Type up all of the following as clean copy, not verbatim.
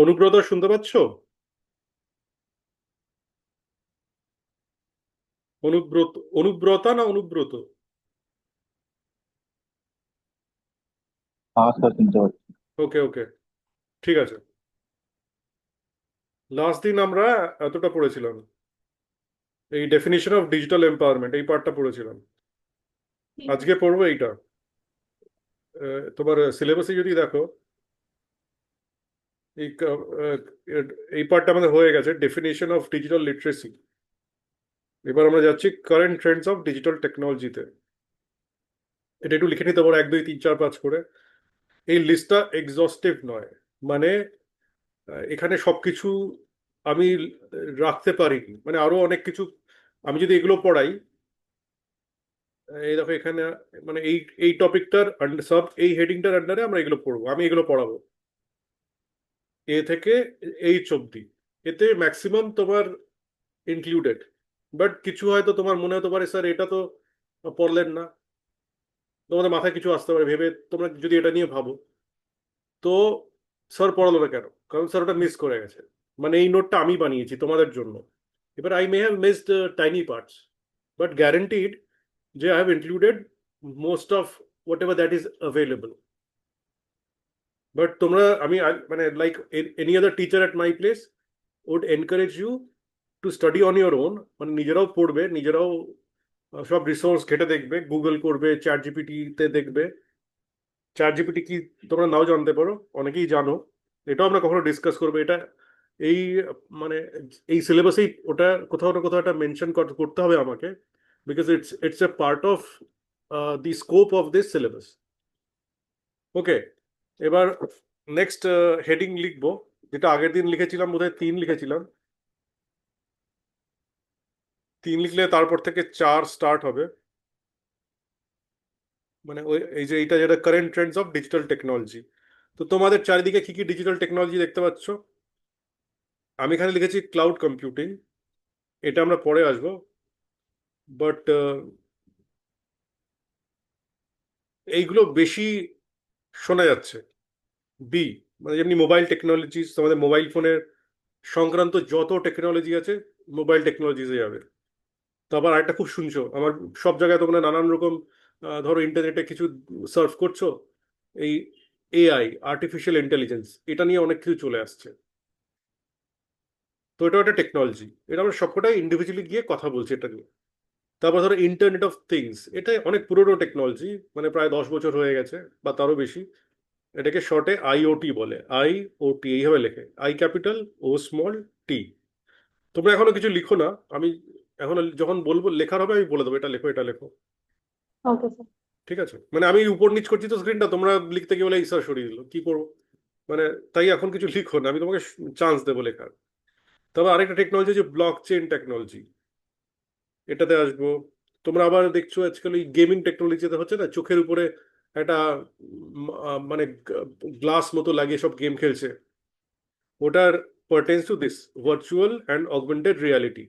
অনুব্রত, শুনতে পাচ্ছ? অনুব্রত, অনুব্রতা না অনুব্রত? হ্যাঁ স্যার, শুনতে পাচ্ছি। ওকে ওকে, ঠিক আছে। লাস্ট দিন আমরা এতটা পড়েছিলাম, এই ডেফিনিশন অফ ডিজিটাল এম্পাওয়ারমেন্ট, এই পার্টটা পড়েছিলাম। আজকে পড়বো এইটা। তোমার সিলেবাসে যদি দেখো, এই এই পার্টটা আমাদের হয়ে গেছে, ডেফিনিশন অফ ডিজিটাল লিটারেসি। এবার আমরা যাচ্ছি কারেন্ট ট্রেন্ডস অফ ডিজিটাল টেকনোলজিতে। এটা একটু লিখে নিতে পারো, 1 2 3 4 5 করে। এই লিস্টটা এক্সস্টিভ নয়, মানে এখানে সবকিছু আমি রাখতে পারিনি, মানে আরো অনেক কিছু। আমি যদি এগুলো পড়াই, এই দেখো এখানে, মানে এই এই টপিকটার সব এই হেডিংটার আন্ডারে আমরা এগুলো পড়বো, আমি এগুলো পড়াবো এ থেকে এইচ অব্দি। এতে ম্যাক্সিমাম তোমার ইনক্লুডেড। বাট কিছু হয়তো তোমার মনে হতে পারে, স্যার এটা তো পড়লেন না। তোমাদের মাথায় কিছু আসতে পারে ভেবে, তোমরা যদি এটা নিয়ে ভাবো, তো স্যার পড়ালো না কেন, কারণ স্যার ওটা মিস করে গেছে। মানে এই নোটটা আমি বানিয়েছি তোমাদের জন্য। এবার I may have missed tiny parts, but guaranteed যে I have included most of whatever that is available. But তোমরা, মানে like any other teacher at my place would encourage you to study on your own. মানে নিজেরাও পড়বে, নিজেরাও সব resource ঘেটে দেখবে, গুগল করবে, চ্যাট জিপিটিতে দেখবে। চ্যাট জিপিটি কি তোমরা নাও জানতে পারো, অনেকেই জানো। এটাও আমরা কখনো ডিসকাস করবো এটা। এই মানে এই সিলেবাসেই ওটা কোথাও না কোথাও একটা মেনশন করতে হবে আমাকে, because it's a part of the scope of this syllabus. Okay, এবার নেক্সট হেডিং লিখবো, যেটা আগের দিন লিখেছিলাম, বোধহয় 3 লিখেছিলাম। 3 লিখলে তারপর থেকে 4 স্টার্ট হবে। মানে ওই এই যে এইটা, যেটা current Trends of digital technology. তো তোমাদের চারিদিকে কি কি ডিজিটাল টেকনোলজি দেখতে পাচ্ছ? আমি এখানে লিখেছি ক্লাউড কম্পিউটিং, এটা আমরা পরে আসবো। বাট এইগুলো বেশি শোনা যাচ্ছে। বি, মানে যেমনি মোবাইল টেকনোলজি, তোমাদের মোবাইল ফোনের সংক্রান্ত যত টেকনোলজি আছে, মোবাইল টেকনোলজিসে যাবে। তো আবার আরেকটা খুব শুনছো আমার, সব জায়গায় তোমরা নানান রকম, ধরো ইন্টারনেটে কিছু সার্চ করছো, এই এআই, আর্টিফিশিয়াল ইন্টেলিজেন্স, এটা নিয়ে অনেক কিছু চলে আসছে। তো এটা একটা টেকনোলজি, এটা আমরা সবকটাই ইন্ডিভিজুয়ালি গিয়ে কথা বলছি এটা নিয়ে। তারপর ধরো ইন্টারনেট অফ থিংস, এটা অনেক পুরোনো টেকনোলজি, মানে প্রায় 10 বছর হয়ে গেছে বা তারও বেশি। এটাকে শর্টে আইওটি বলে, আইওটি এইভাবে লেখে, I capital O small tea. তোমরা এখনো কিছু লিখো না, আমি এখন যখন বলবো লেখার হবে আমি বলে দেবো এটা লেখো, এটা লেখো। Okay sir. ঠিক আছে, মানে আমি উপর নিচ করছি তো স্ক্রিনটা, তোমরা লিখতে গিয়ে বলে ঈশ্বর সরিয়ে দিল, কি করবো? মানে তাই এখন কিছু লিখো না, আমি তোমাকে চান্স দেবো লেখার। তবে আরেকটা টেকনোলজি যে ব্লক চেইন টেকনোলজি, এটাতে আসবো। তোমরা আবার দেখছো আজকাল এই গেমিং টেকনোলজিতে হচ্ছে না, চোখের উপরে একটা মানে গ্লাস মতো লাগিয়ে সব গেম খেলছে। ওটার pertains to this virtual and augmented reality.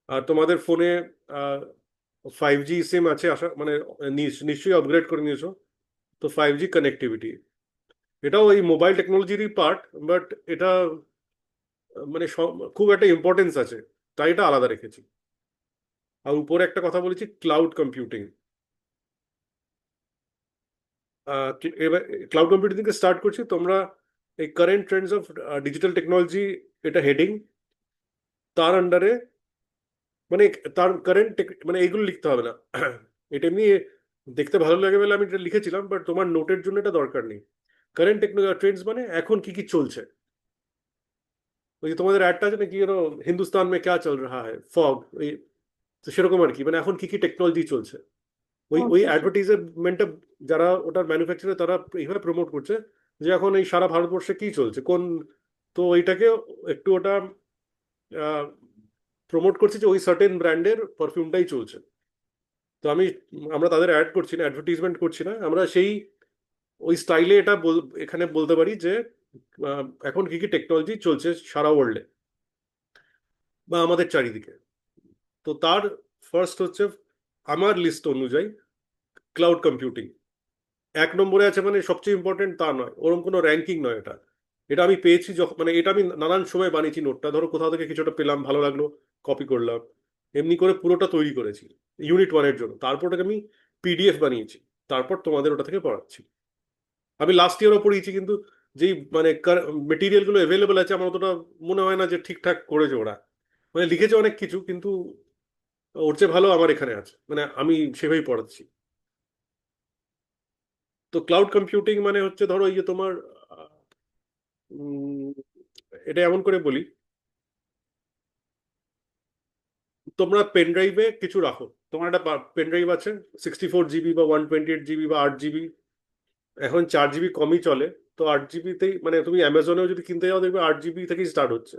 আর তোমাদের ফোনে 5G সিম আছে আশা, মানে নিশ্চয়ই আপগ্রেড করে নিয়েছো। তো 5G কানেক্টিভিটি, এটাও এই মোবাইল টেকনোলজিরই পার্ট। বাট এটা মানে খুব একটা ইম্পর্টেন্স আছে, তাই এটা আলাদা রেখেছি। আর উপরে একটা কথা বলেছি, ক্লাউড কম্পিউটিং। এবার ক্লাউড কম্পিউটিং থেকে স্টার্ট করছি। তোমরা এই current Trends of digital technology, এটা হেডিং, তার আন্ডারে, মানে তার কারেন্ট, মানে এইগুলো লিখতে হবে না। এটা এমনি দেখতে ভালো লাগে বলে আমি এটা লিখেছিলাম, বাট তোমার নোটের জন্য এটা দরকার নেই। কারেন্ট টেকনোলজি ট্রেন্ডস মানে এখন কি কি চলছে। ওই যে তোমাদের অ্যাডটা আছে না, কি যেন, হিন্দুস্তান মে ক্যা চল রাহা হ্যায়, ফগ, ওই, তো সেরকম আর কি, মানে এখন কি কি টেকনোলজি চলছে। ওই ওই ওকে স্যার। অ্যাডভার্টাইজমেন্টটা, যারা ওটার ম্যানুফ্যাকচারার, তারা এইভাবে প্রমোট করছে যে এখন এই সারা ভারতবর্ষে কি চলছে কোন। তো ওইটাকে একটু ওটা প্রমোট করছে যে ওই সার্টেন ব্র্যান্ডের পারফিউমটাই চলছে। তো আমরা তাদের অ্যাড করছি না, অ্যাডভার্টিজমেন্ট করছি না, আমরা সেই ওই স্টাইলে এটা এখানে বলতে পারি যে এখন কি কি টেকনোলজি চলছে সারা ওয়ার্ল্ডে বা আমাদের চারিদিকে। তো তার ফার্স্ট হচ্ছে, আমার লিস্ট অনুযায়ী, ক্লাউড কম্পিউটিং 1 নম্বরে আছে। মানে সবচেয়ে ইম্পর্টেন্ট তা নয়, ওরকম কোনো র্যাঙ্কিং নয় এটা। এটা আমি পেয়েছি যখন, মানে এটা আমি নানান সময় বানিয়েছি নোটটা, ধরো কোথাও থেকে কিছুটা পেলাম, ভালো লাগলো, কপি করলাম, এমনি করে পুরোটা তৈরি করেছি ইউনিট 1-এর জন্য। তারপর ওটাকে আমি পিডিএফ বানিয়েছি, তারপর তোমাদের ওটা থেকে পড়াচ্ছি। আমি লাস্ট ইয়ারও পড়িয়েছি, কিন্তু যেই মানে মেটেরিয়াল গুলো অ্যাভেলেবেল আছে আমার অতটা মনে হয় না যে ঠিকঠাক করেছে ওরা। মানে লিখেছে অনেক কিছু, কিন্তু ওর চেয়ে ভালো আমার এখানে আছে, মানে আমি সেভাবেই পড়াচ্ছি। তো ক্লাউড কম্পিউটিং মানে হচ্ছে ধরো এই যে তোমার উম, এটা এমন করে বলি, তোমরা পেন ড্রাইভে কিছু রাখো, তোমার একটা পেন ড্রাইভ আছে 64 জিবি বা 128 জিবি বা 8 জিবি, এখন 4 জিবি কমই চলে। তো 8 জিবিতেই, মানে তুমি অ্যামাজনেও যদি কিনতে যাও দেখবে 8 জিবি থেকেই স্টার্ট হচ্ছে।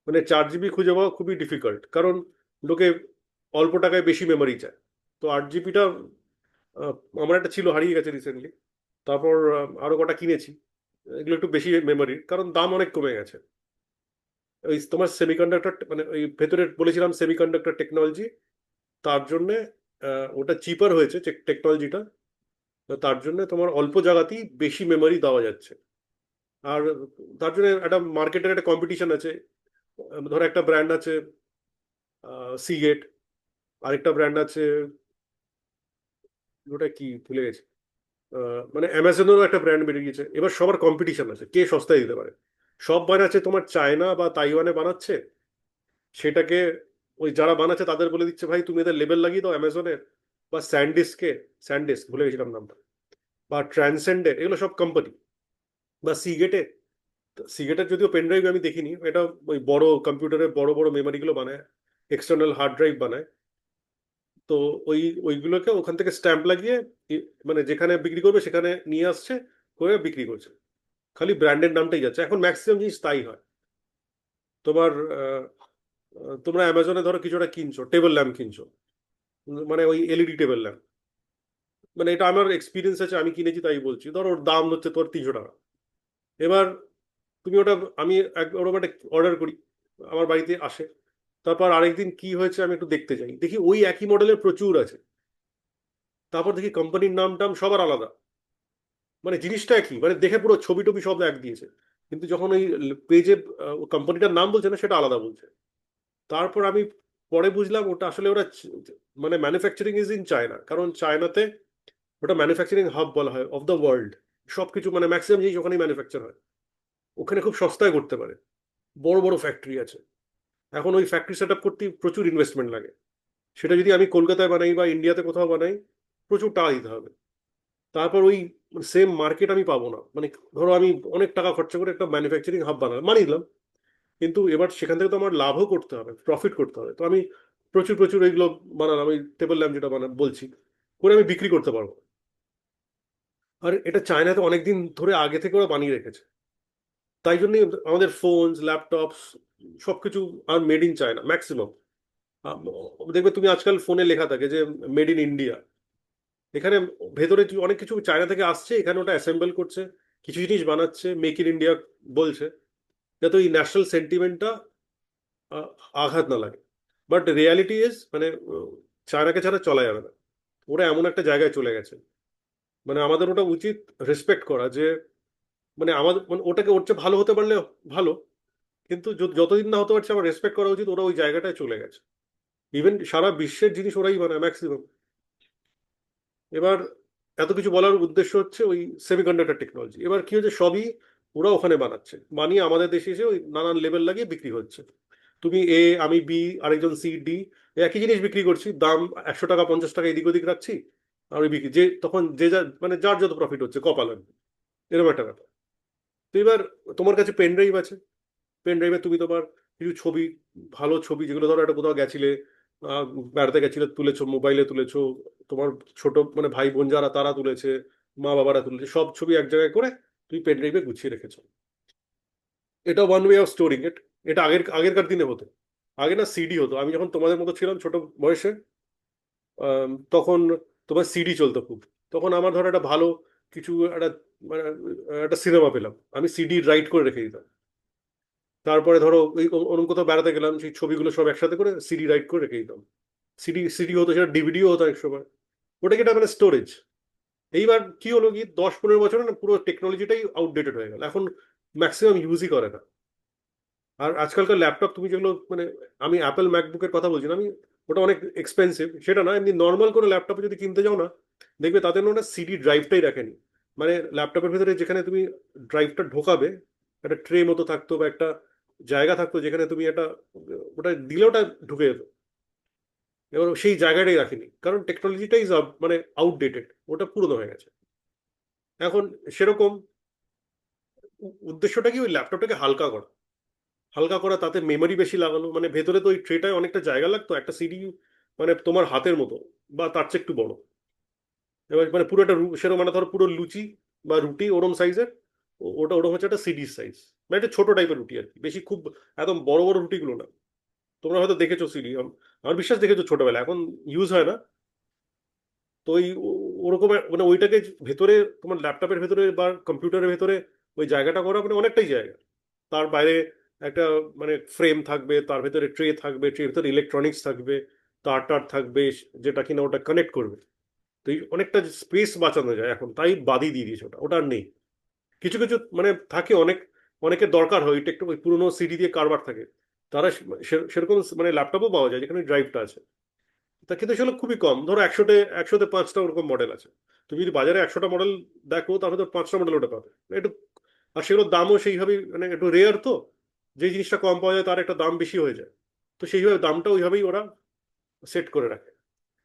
মানে 4 জিবি খুঁজে পাওয়া খুবই ডিফিকাল্ট, কারণ লোকে অল্প টাকায় বেশি মেমোরি চায়। তো 8 জিবিটা আমার একটা ছিল, হারিয়ে গেছে রিসেন্টলি। তারপর আরো কটা কিনেছি, এগুলো একটু বেশি মেমোরির, কারণ দাম অনেক কমে গেছে। ওই তোমার সেমিকন্ডাক্টর, মানে ওই ভেতরে বলেছিলাম সেমিকন্ডাক্টর টেকনোলজি, তার জন্যে ওটা চিপার হয়েছে টেকনোলজিটা। তার জন্য তোমার অল্প জায়গাতেই বেশি মেমোরি দেওয়া যাচ্ছে। আর তার জন্য একটা মার্কেটের একটা কম্পিটিশন আছে। ধরো একটা ব্র্যান্ড আছে সিগেট, আরেকটা ব্র্যান্ড আছে, ওটা কি ভুলে গেছি। মানে অ্যামাজনেরও একটা ব্র্যান্ড বেরিয়ে গেছে, এবার সবার কম্পিটিশন আছে কে সস্তায় দিতে পারে। সব বানাচ্ছে তোমার চায়না বা তাইওয়ানে বানাচ্ছে, সেটাকে ওই যারা বানাচ্ছে তাদের বলে দিচ্ছে ভাই তুমি এদের লেবেল লাগিয়ে দাও অ্যামাজনের, বা স্যান্ডিস্কে, স্যান্ডিস্ক ভুলে গেছিলাম নামটা, বা ট্রান্সেন্ডের, এগুলো সব কোম্পানি, বা সিগেটে। সিগেটের যদিও পেন ড্রাইভ আমি দেখিনি, এটা ওই বড় কম্পিউটারের বড় বড় মেমোরিগুলো বানায়, এক্সটার্নাল হার্ড ড্রাইভ বানায়। তো ওই ওইগুলোকে ওখান থেকে স্ট্যাম্প লাগিয়ে মানে যেখানে বিক্রি করবে সেখানে নিয়ে আসছে, করে বিক্রি করছে। খালি ব্র্যান্ডের নামটাই যাচ্ছে, এখন ম্যাক্সিমাম জিনিস তাই হয়। তোমার তোমরা অ্যামাজনে ধরো কিছু একটা কিনছো, টেবিল ল্যাম্প কিনছো, মানে ওই এলইডি টেবিল ল্যাম্প, মানে এটা আমার এক্সপিরিয়েন্স আছে, আমি কিনেছি তাই বলছি। ধরো ওর দাম হচ্ছে তোর 300 টাকা। এবার তুমি ওটা, আমি ওরকম একটা অর্ডার করি, আমার বাড়িতে আসে। তারপর আরেকদিন কি হয়েছে আমি একটু দেখতে যাই, দেখি ওই একই মডেলের প্রচুর আছে। তারপর দেখি কোম্পানির নাম টাম সবার আলাদা, মানে জিনিসটা একই, মানে দেখে পুরো ছবি টবি সব এক দিয়েছে, কিন্তু যখন ওই পেজে কোম্পানিটার নাম বলছে না, সেটা আলাদা বলছে। তারপর আমি পরে বুঝলাম ওটা আসলে ওরা মানে ম্যানুফ্যাকচারিং ইজ ইন চায়না, কারণ চায়নাতে ওটা ম্যানুফ্যাকচারিং হাব বলা হয় অফ দ্য ওয়ার্ল্ড। সবকিছু মানে ম্যাক্সিমাম জিনিস ওখানেই ম্যানুফ্যাকচার হয়, ওখানে খুব সস্তায় করতে পারে, বড় বড় ফ্যাক্টরি আছে। এখন ওই ফ্যাক্টরি সেট আপ করতে প্রচুর ইনভেস্টমেন্ট লাগে, সেটা যদি আমি কলকাতায় বানাই বা ইন্ডিয়াতে কোথাও বানাই, প্রচুর টাকা দিতে হবে। তারপর ওই সেম মার্কেট আমি পাবো না, মানে ধরো আমি অনেক টাকা খরচা করে একটা ম্যানুফ্যাকচারিং হাব বানালাম, মানিয়ে দিলাম, কিন্তু এবার সেখান থেকে তো আমার লাভও করতে হবে, প্রফিট করতে হবে। তো আমি প্রচুর প্রচুর এইগুলো বানালাম, ওই টেবিল ল্যাম্প যেটা বলছি, করে আমি বিক্রি করতে পারবো। আর এটা চায়নাতে অনেকদিন ধরে আগে থেকে ওরা বানিয়ে রেখেছে, তাই জন্যই আমাদের ফোন, ল্যাপটপস সবকিছু are made in China maximum. দেখবে তুমি আজকাল ফোনে লেখা থাকে যে মেড ইন ইন্ডিয়া, এখানে ভেতরে অনেক কিছু চায়না থেকে আসছে, এখানে ওটা অ্যাসেম্বল করছে, কিছু জিনিস বানাচ্ছে, মেক ইন ইন্ডিয়া বলছে, যাতে ওই ন্যাশনাল সেন্টিমেন্টটা আঘাত না লাগে। বাট রিয়ালিটি ইজ, মানে চায়নাকে ছাড়া চলা যাবে না, ওরা এমন একটা জায়গায় চলে গেছে। মানে আমাদের ওটা উচিত রেসপেক্ট করা, যে মানে আমাদের মানে ওটাকে ওর চেয়ে ভালো হতে পারলে ভালো, কিন্তু যতদিন না হতে পারছে আমার রেসপেক্ট করা উচিত, ওরা ওই জায়গাটায় চলে গেছে। ইভেন সারা বিশ্বের জিনিস ওরাই বানায় ম্যাক্সিমাম। এবার এত কিছু বলার উদ্দেশ্য হচ্ছে ওই সেমিকন্ডাক্টর টেকনোলজি, এবার কি হচ্ছে সবই ওরা ওখানে বানাচ্ছে, বানিয়ে আমাদের দেশে এসে ওই নানান লেভেল লাগিয়ে বিক্রি হচ্ছে। তুমি এ, আমি বি, আরেকজন সি, ডি, একই জিনিস বিক্রি করছি, দাম 100 টাকা 50 টাকা এদিক ওদিক রাখছি, আর ওই বিক্রি যে তখন যে যা মানে যার যত প্রফিট হচ্ছে কপাল আর কি। এরকম একটা ব্যাপার। তো এবার তোমার কাছে পেন ড্রাইভ আছে, পেন ড্রাইভে তুমি তোমার কিছু ছবি, ভালো ছবি যেগুলো ধরো একটা কোথাও গেছিলে, আহ, বেড়াতে গেছিলে, তুলেছো, মোবাইলে তুলেছো, তোমার ছোট মানে ভাই বোন যারা তারা তুলেছে, মা বাবারা তুলেছে, সব ছবি এক জায়গায় করে তুমি পেন ড্রাইভে গুছিয়ে রেখেছো। এটা ওয়ান ওয়ে অফ স্টোরিং ইট। এটা আগেরকার দিনে হতো। আগে না সিডি হতো, আমি যখন তোমাদের মতো ছিলাম ছোট বয়সে, তখন তোমার সিডি চলতো খুব। তখন আমার ধরো একটা ভালো কিছু একটা মানে একটা সিনেমা পেলাম, আমি সিডি রাইট করে রেখে দিতাম। তারপরে ধরো ওই অন্য কোথাও বেড়াতে গেলাম, সেই ছবিগুলো সব একসাথে করে সিডি রাইট করে রেখে দিতাম। সিডি সিডি হতো, সেটা ডিভিডিও হতো এক সময়। ওটা কি, এটা মানে স্টোরেজ। এইবার কি হলো কি 10-15 বছরে না পুরো টেকনোলজিটাই আউটডেটেড হয়ে গেল। এখন ম্যাক্সিমাম ইউজই করে না। আর আজকালকার ল্যাপটপ তুমি যেগুলো মানে, আমি অ্যাপেল ম্যাকবুকের কথা বলছি না, আমি ওটা অনেক এক্সপেন্সিভ সেটা না, এমনি নর্মাল কোনো ল্যাপটপে যদি কিনতে যাও না, দেখবে তাদের না সিডি ড্রাইভটাই রাখেনি। মানে ল্যাপটপের ভেতরে যেখানে তুমি ড্রাইভটা ঢোকাবে, একটা ট্রে মতো থাকতো বা একটা জায়গা থাকতো যেখানে তুমি একটা, ওটা দিলে ওটা ঢুকে যেত। এবার সেই জায়গাটাই রাখেনি, কারণ টেকনোলজিটাই মানে আউটডেটেড, ওটা পুরনো হয়ে গেছে এখন। সেরকম উদ্দেশ্যটা কি, ওই ল্যাপটপটাকে হালকা করা, হালকা করা, তাতে মেমোরি বেশি লাগানো, মানে ভেতরে তো ওই ট্রেটায় অনেকটা জায়গা লাগতো, একটা সিডি মানে তোমার হাতের মতো বা তার চেয়ে একটু বড়। এবার মানে পুরো একটা সেরকম মানে ধরো পুরো লুচি বা রুটি ওরম সাইজের, ওটা ওরকম হচ্ছে একটা সিডির সাইজ, মানে একটা ছোট টাইপের রুটি আর কি, বেশি খুব একদম বড় বড় রুটিগুলো না। তোমরা হয়তো দেখেছো সিডি, আমার বিশ্বাস দেখেছো ছোটবেলা, এখন ইউজ হয় না। তো ওই ওরকম মানে ওইটাকে ভেতরে তোমার ল্যাপটপের ভেতরে বা কম্পিউটারের ভেতরে ওই জায়গাটা করা মানে অনেকটাই জায়গা। তার বাইরে একটা মানে ফ্রেম থাকবে, তার ভেতরে ট্রে থাকবে, ট্রের ভেতরে ইলেকট্রনিক্স থাকবে, তার টার থাকবে যেটা কিনা ওটা কানেক্ট করবে। তো এই অনেকটা স্পেস বাঁচানো যায় এখন, তাই বাদই দিয়ে দিয়েছে ওটা, ওটা আর নেই। কিছু কিছু মানে থাকে অনেক, অনেকের দরকার হয় ওইটা একটু, ওই পুরোনো সিডি দিয়ে কারবার থাকে, তারা সেরকম মানে ল্যাপটপও পাওয়া যায় যেখানে ড্রাইভটা আছে। তা কিন্তু সেগুলো খুবই কম, ধরো একশোতে একশোতে পাঁচটা ওরকম মডেল আছে। তুমি যদি বাজারে 100টা মডেল দেখো, তাহলে তো 5টা মডেল ওটা পাবে একটু। আর সেগুলোর দামও সেইভাবেই মানে একটু রেয়ার তো, যে জিনিসটা কম পাওয়া যায় তার একটা দাম বেশি হয়ে যায়। তো সেইভাবে দামটা ওইভাবেই ওরা সেট করে রাখে।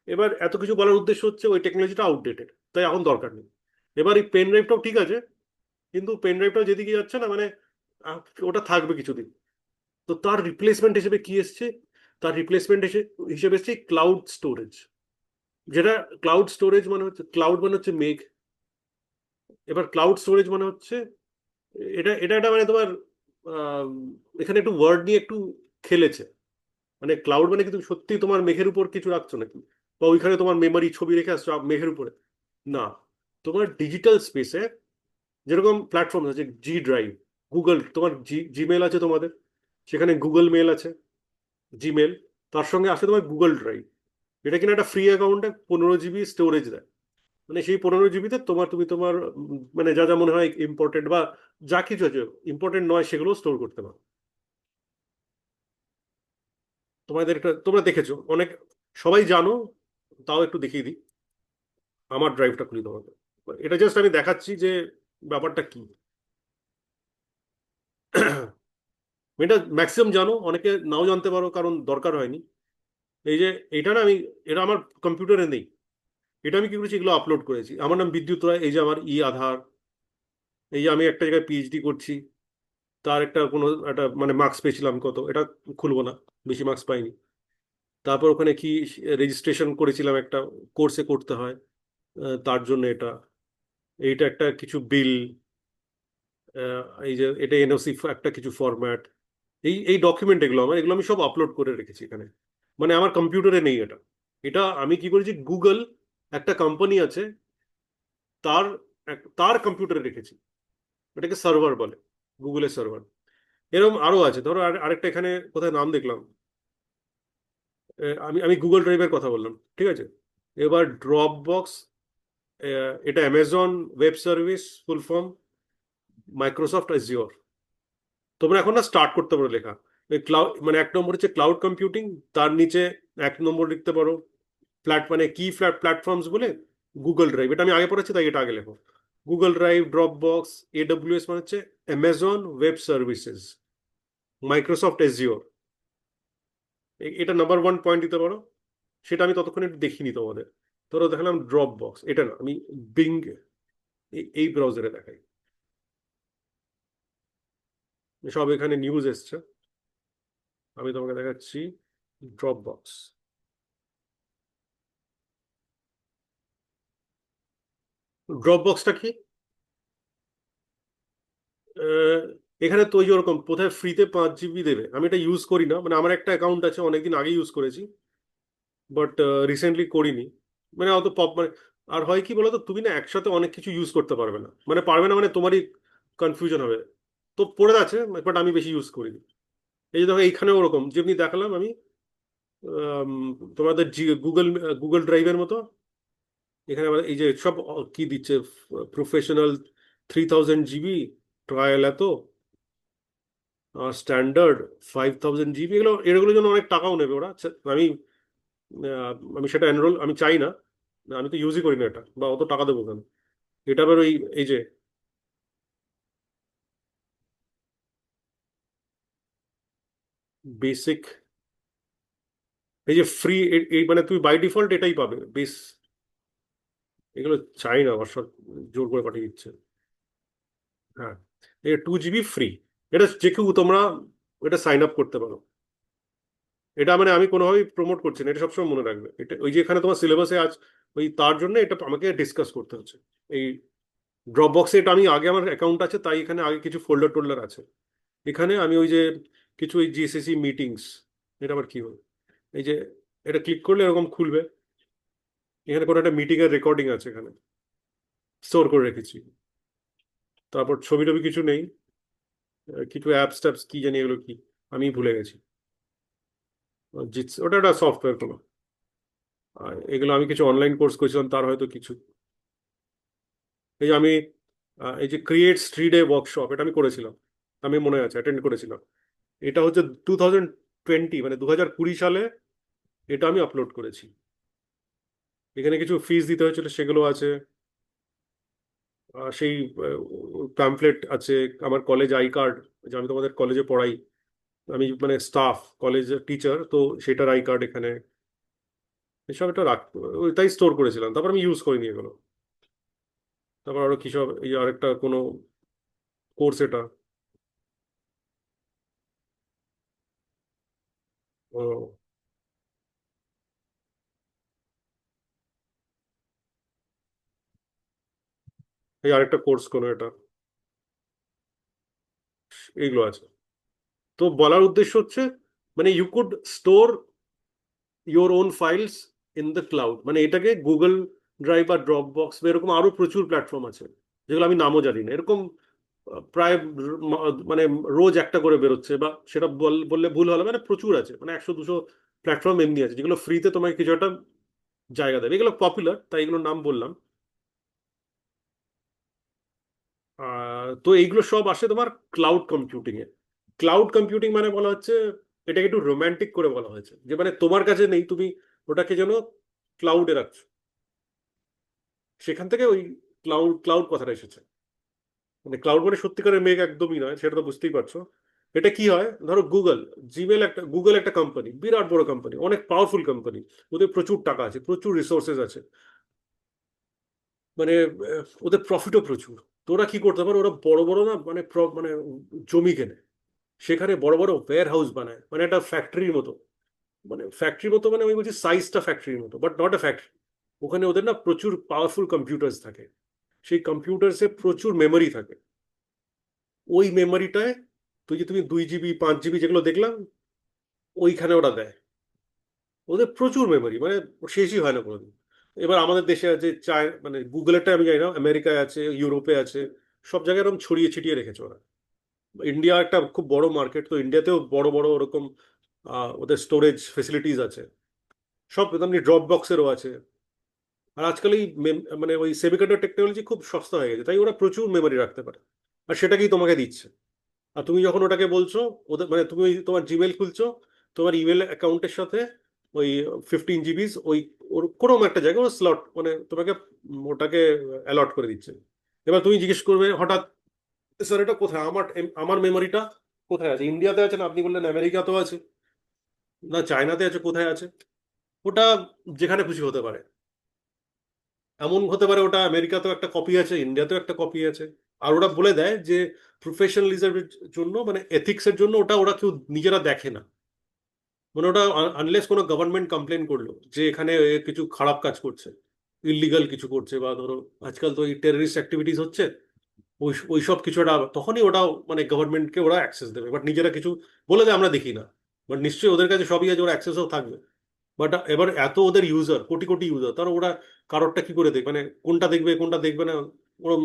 এবার এত কিছু বলার উদ্দেশ্য হচ্ছে ওই টেকনোলজিটা আউটডেটেড, তাই এখন দরকার নেই। এবার এই পেন ড্রাইভটাও ঠিক আছে, কিন্তু পেন ড্রাইভটাও যেদিকে যাচ্ছে না মানে, আহ, ওটা থাকবে কিছুদিন। তো তার রিপ্লেসমেন্ট হিসেবে কি এসছে, তার রিপ্লেসমেন্ট হিসেবে এসছে ক্লাউড স্টোরেজ। যেটা ক্লাউড স্টোরেজ মানে হচ্ছে, ক্লাউড মানে হচ্ছে মেঘ। এবার ক্লাউড স্টোরেজ মানে হচ্ছে, এটা এটা একটা মানে তোমার আহ, এখানে একটু ওয়ার্ড নিয়ে একটু খেলেছে। মানে ক্লাউড মানে কি তুমি সত্যি তোমার মেঘের উপর কিছু রাখছো নাকি, বা ওইখানে তোমার মেমোরি ছবি রেখে আসছো মেঘের উপরে? না, তোমার ডিজিটাল স্পেসে যেরকম প্ল্যাটফর্ম আছে, জি ড্রাইভ, গুগল, তোমার জিমেল আছে তোমাদের, সেখানে গুগল মেল আছে, জিমেল, তার সঙ্গে আসে তোমার গুগল ড্রাইভ। এটা কিনা একটা ফ্রি অ্যাকাউন্টে 15 জিবি স্টোরেজ দেয়। মানে সেই 15 জিবিতে তুমি তোমার মানে যা যা মনে হয় ইম্পর্টেন্ট বা যা কিছু আছে ইম্পর্টেন্ট নয় সেগুলো স্টোর করতে পারো। তোমাদের এটা তোমরা দেখেছো অনেক, সবাই জানো, তাও একটু দেখিয়ে দিই। আমার ড্রাইভটা খুলি তোমাকে, এটা জাস্ট আমি দেখাচ্ছি যে ব্যাপারটা কি। এটা ম্যাক্সিমাম জানো, অনেকে নাও জানতে পারো কারণ দরকার হয়নি। এই যে এটা না, আমি এটা আমার কম্পিউটারে নেই। এটা আমি কি করেছি, এগুলো আপলোড করেছি। আমার নাম বিদ্যুৎ রায়, এই যে আমার ই আধার, এই যে আমি একটা জায়গায় পিএইচডি করছি, তার একটা কোনো একটা মানে মার্কস পেয়েছিলাম কত, এটা খুলবো না, বেশি মার্কস পাইনি। তারপর ওখানে কি রেজিস্ট্রেশন করেছিলাম একটা কোর্সে করতে হয়, তার জন্য এটা, এইটা একটা কিছু বিল, এই যে এটা এনওসি একটা কিছু ফরম্যাট, এই এই ডকুমেন্ট এগুলো আমার, এগুলো আমি সব আপলোড করে রেখেছি এখানে। মানে আমার কম্পিউটারে নেই এটা। এটা আমি কি করেছি, গুগল একটা কোম্পানি আছে, তার তার কম্পিউটারে রেখেছি। এটাকে সার্ভার বলে, গুগলের সার্ভার। এরকম আরো আছে, ধরো আরেকটা এখানে কোথায় নাম দেখলাম, আমি আমি গুগল ড্রাইভের কথা বললাম, ঠিক আছে। এবার ড্রপ বক্স, এটা Amazon web service full form, Microsoft Azure. তোমরা এখন না স্টার্ট করতে পারো লেখা। ওই ক্লাউড মানে 1 নম্বর হচ্ছে ক্লাউড কম্পিউটিং, তার নিচে 1 নম্বর লিখতে পারো মানে কি প্ল্যাটফর্মস বলে গুগল ড্রাইভ। এটা আমি আগে পড়েছি তাই এটা আগে লেখো। Google Drive, drop box, AWS মানে হচ্ছে Amazon web services, Microsoft Azure. এটা নাম্বার 1 পয়েন্ট দিতে পারো। সেটা আমি ততক্ষণ একটু দেখিনি তোমাদের। ধরো দেখালাম ড্রপ বক্স, এটা না, আমি বিং এই ব্রাউজারে দেখাই, সব এখানে নিউজ এসছে। আমি তোমাকে দেখাচ্ছি ড্রপ বক্স। ড্রপ বক্সটা কি, আহ, এখানে তো ওই যে ওরকম কোথায় ফ্রিতে 5 জিবি দেবে, আমি এটা ইউজ করি না, মানে আমার একটা অ্যাকাউন্ট আছে, অনেকদিন আগে ইউজ করেছি, বাট রিসেন্টলি করিনি। মানে অত পপ মানে, আর হয় কি বলতো, তুমি না একসাথে অনেক কিছু ইউজ করতে পারবে না, মানে পারবে না মানে তোমারই কনফিউশন হবে। তো পড়ে আছে, বাট আমি বেশি ইউজ করিনি। এই যে দেখো এইখানে ওরকম যেমনি দেখালাম আমি, আম, তোমাদের গুগল গুগল ড্রাইভের মতো, এখানে আবার এই যে সব কি দিচ্ছে, প্রফেশনাল 3000 জিবি ট্রায়াল এত, স্ট্যান্ডার্ড 5000 GB, এগুলোর জন্য অনেক টাকাও নেবে ওরা। আমি আমি সেটা আমি চাই না, আমি তো ইউজই করি না এটা, বা অত টাকা দেবো কেন? এটা আবার ওই এই যে বেসিক, এই যে ফ্রি, এই মানে তুমি বাই ডিফল্ট এটাই পাবে বেস। এগুলো চাই না, আমার সব জোর করে পাঠিয়ে দিচ্ছে। হ্যাঁ, এটা 2 GB ফ্রি। এটা যে কেউ তোমরা এটা সাইন আপ করতে পারো। এটা মানে আমি কোনোভাবেই প্রমোট করছি না, এটা সবসময় মনে রাখবে। এটা ওই যে এখানে তোমার সিলেবাসে আজ ওই তার জন্য এটা আমাকে ডিসকাস করতে হচ্ছে। এই ড্রপ বক্সে এটা আমি আগে আমার অ্যাকাউন্ট আছে, তাই এখানে আগে কিছু ফোল্ডার টোল্ডার আছে। এখানে আমি ওই যে কিছু ওই জিএসএসি মিটিংস, এটা আবার কি হবে, এই যে এটা ক্লিক করলে এরকম খুলবে। এখানে কোনো একটা মিটিং এর রেকর্ডিং আছে, এখানে স্টোর করে রেখেছি। তারপর ছবি টবি কিছু নেই, কিছু অ্যাপস ট্যাপস কি জানি এগুলো কি, আমি ভুলে গেছি। ওটা একটা সফটওয়্যার কোনো। আর এগুলো আমি কিছু অনলাইন কোর্স করেছিলাম, তার হয়তো কিছু। এই যে আমি এই যে ক্রিয়েট 3 ডে ওয়ার্কশপ, এটা আমি করেছিলাম, আমি মনে আছে অ্যাটেন্ড করেছিলাম। এটা হচ্ছে 2020, মানে 2020 সালে এটা আমি আপলোড করেছি। এখানে কিছু ফিস দিতে হয়েছিল, সেগুলো আছে। সেই প্যামফ্লেট আছে। আমার কলেজ আই কার্ড, যে আমি তোমাদের কলেজে পড়াই, আমি মানে স্টাফ কলেজের টিচার, তো সেটার আই কার্ড এখানে। এসব এটা তাই স্টোর করেছিলাম, তারপর আমি ইউজ করিনি এগুলো। তারপর আরো কি সব, এই আরেকটা কোনো কোর্স এটা। ও, এই আরেকটা কোর্স কোনো এটা, এইগুলো আছে। তো বলার উদ্দেশ্য হচ্ছে, মানে you could store your own files in the cloud, মানে এটাকে গুগল ড্রাইভ বা ড্রপ বক্স বা এরকম আরো প্রচুর প্ল্যাটফর্ম আছে, যেগুলো আমি নামও জানি না। এরকম প্রায় মানে রোজ একটা করে বেরোচ্ছে, বা সেটা বললে ভুল হলো, মানে প্রচুর আছে, মানে 100-200 প্ল্যাটফর্ম এমনি আছে যেগুলো ফ্রিতে তোমাকে কিছু একটা জায়গা দেবে। এগুলো পপুলার, তাই এগুলোর নাম বললাম। তো এইগুলো সব আসে তোমার ক্লাউড কম্পিউটিং এ। ক্লাউড কম্পিউটিং মানে বলা হচ্ছে, এটাকে একটু রোমান্টিক করে বলা হয়েছে, যে মানে তোমার কাছে নেই, তুমি ওটাকে যেন ক্লাউডে রাখছো। সেখান থেকে ওই ক্লাউড ক্লাউড কথাটা এসেছে। মানে ক্লাউড মানে সত্যিকারের মেঘ একদমই নয়, সেটা তো বুঝতেই পারছো। এটা কি হয়, ধরো গুগল একটা কোম্পানি, বিরাট বড় কোম্পানি, অনেক পাওয়ারফুল কোম্পানি, ওদের প্রচুর টাকা আছে, প্রচুর রিসোর্সেস আছে, মানে ওদের প্রফিটও প্রচুর। তো ওরা কি করতে পারে, ওরা বড় বড় না মানে মানে জমি কেনে, সেখানে বড় বড় ওয়্যার হাউস বানায়, মানে একটা ফ্যাক্টরির মতো। মানে ফ্যাক্টরির মতো, মানে আমি বলছি সাইজটা ফ্যাক্টরির মতো, বাট নট এ ফ্যাক্টরি। ওখানে ওদের না প্রচুর পাওয়ারফুল কম্পিউটার্স থাকে, সেই কম্পিউটার্সে প্রচুর মেমোরি থাকে। ওই মেমোরিটায় তুমি 2 GB 5 GB যেগুলো দেখলাম, ওইখানে ওরা দেয়। ওদের প্রচুর মেমোরি, মানে শেষই হয় না কোনোদিন। এবার আমাদের দেশে আছে মানে গুগলেরটা আমি জানি না, আমেরিকায় আছে, ইউরোপে আছে, সব জায়গায় এরকম ছড়িয়ে ছিটিয়ে রেখেছে ওরা। ইন্ডিয়া একটা খুব বড় মার্কেট, তো ইন্ডিয়াতেও বড় বড় ওরকম ওদের স্টোরেজ ফেসিলিটিস আছে। সব তেমনি ড্রপ বক্সেরও আছে। আর আজকাল এই মানে ওই সেমিকন্ডাক্টর টেকনোলজি খুব সস্তা হয়ে গেছে, তাই ওরা প্রচুর মেমোরি রাখতে পারে, আর সেটাকেই তোমাকে দিচ্ছে। আর তুমি যখন ওটাকে বলছো, ওদের মানে তুমি তোমার জিমেল খুলছো, তোমার ইমেল অ্যাকাউন্টের সাথে ওই 15 GB ওই ওর কোনো একটা জায়গায় ওর স্লট, মানে তোমাকে ওটাকে অ্যালট করে দিচ্ছে। এবার তুমি জিজ্ঞেস করবে হঠাৎ, স্যার এটা কোথায়, আমার আমার মেমোরিটা কোথায় আছে? ইন্ডিয়াতে আছে না, আপনি বললেন আমেরিকাতেও আছে, না চায়নাতে আছে, কোথায় আছে? ওটা যেখানে খুশি হতে পারে। এমন হতে পারে ওটা আমেরিকাতেও একটা কপি আছে, ইন্ডিয়াতেও একটা কপি আছে। আর ওরা বলে দেয় যে প্রফেশনালিজমের জন্য, মানে এথিক্সের জন্য, ওটা ওরা কেউ নিজেরা দেখে না। মানে ওটা আনলেস কোনো গভর্নমেন্ট কমপ্লেন করলো যে এখানে এ কিছু খারাপ কাজ করছে, ইলিগাল কিছু করছে, বা ধরো আজকাল তো এই টেররিস্ট অ্যাক্টিভিটিস হচ্ছে, ওই সব কিছু একটা, তখনই ওটা মানে গভর্নমেন্টকে ওরা অ্যাক্সেস দেবে। বাট নিজেরা কিছু বলে দেয় আমরা দেখি না। বাট নিশ্চয়ই ওদের কাছে সবই আছে, ওরা অ্যাক্সেসও থাকবে। বাট এবার এত ওদের ইউজার, কোটি কোটি ইউজার, তারা ওরা কারোরটা কি করে দেখবে, মানে কোনটা দেখবে কোনটা দেখবে না, ওরম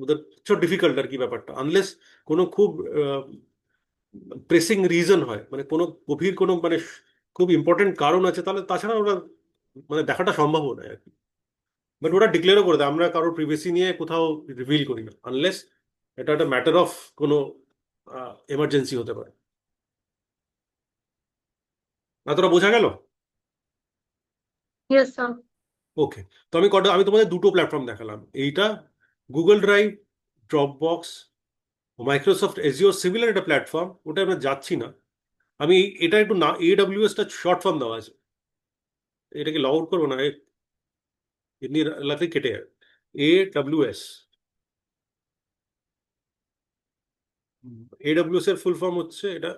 ওদের ডিফিকাল্ট আর কি ব্যাপারটা। আনলেস কোনো খুব প্রেসিং রিজন হয়, মানে কোনো গভীর কোনো মানে খুব ইম্পর্টেন্ট কারণ আছে, তাহলে তাছাড়া ওরা মানে দেখাটা সম্ভব নয় আর কি। বাট ওরা ডিক্লেয়ারও করে দেয় আমরা কারোর প্রিভেসি নিয়ে কোথাও রিভিল করি না, আনলেস এটা একটা ম্যাটার অফ কোনো এমার্জেন্সি হতে পারে। এতটা বোঝা গেল? Yes, sir. ওকে। তো আমি তোমাদের দুটো প্ল্যাটফর্ম দেখালাম, এইটা Google Drive, Dropbox, Microsoft Azure similar একটা প্ল্যাটফর্ম, ওটা আমরা যাচ্ছি না। এটা একটু না, AWS টা শর্ট ফর্ম দেওয়া আছে, এটাকে লগ আউট করবো না, এমনি লাগলে কেটে যাবে। AWS, AWS এর ফুল ফর্ম হচ্ছে এটা,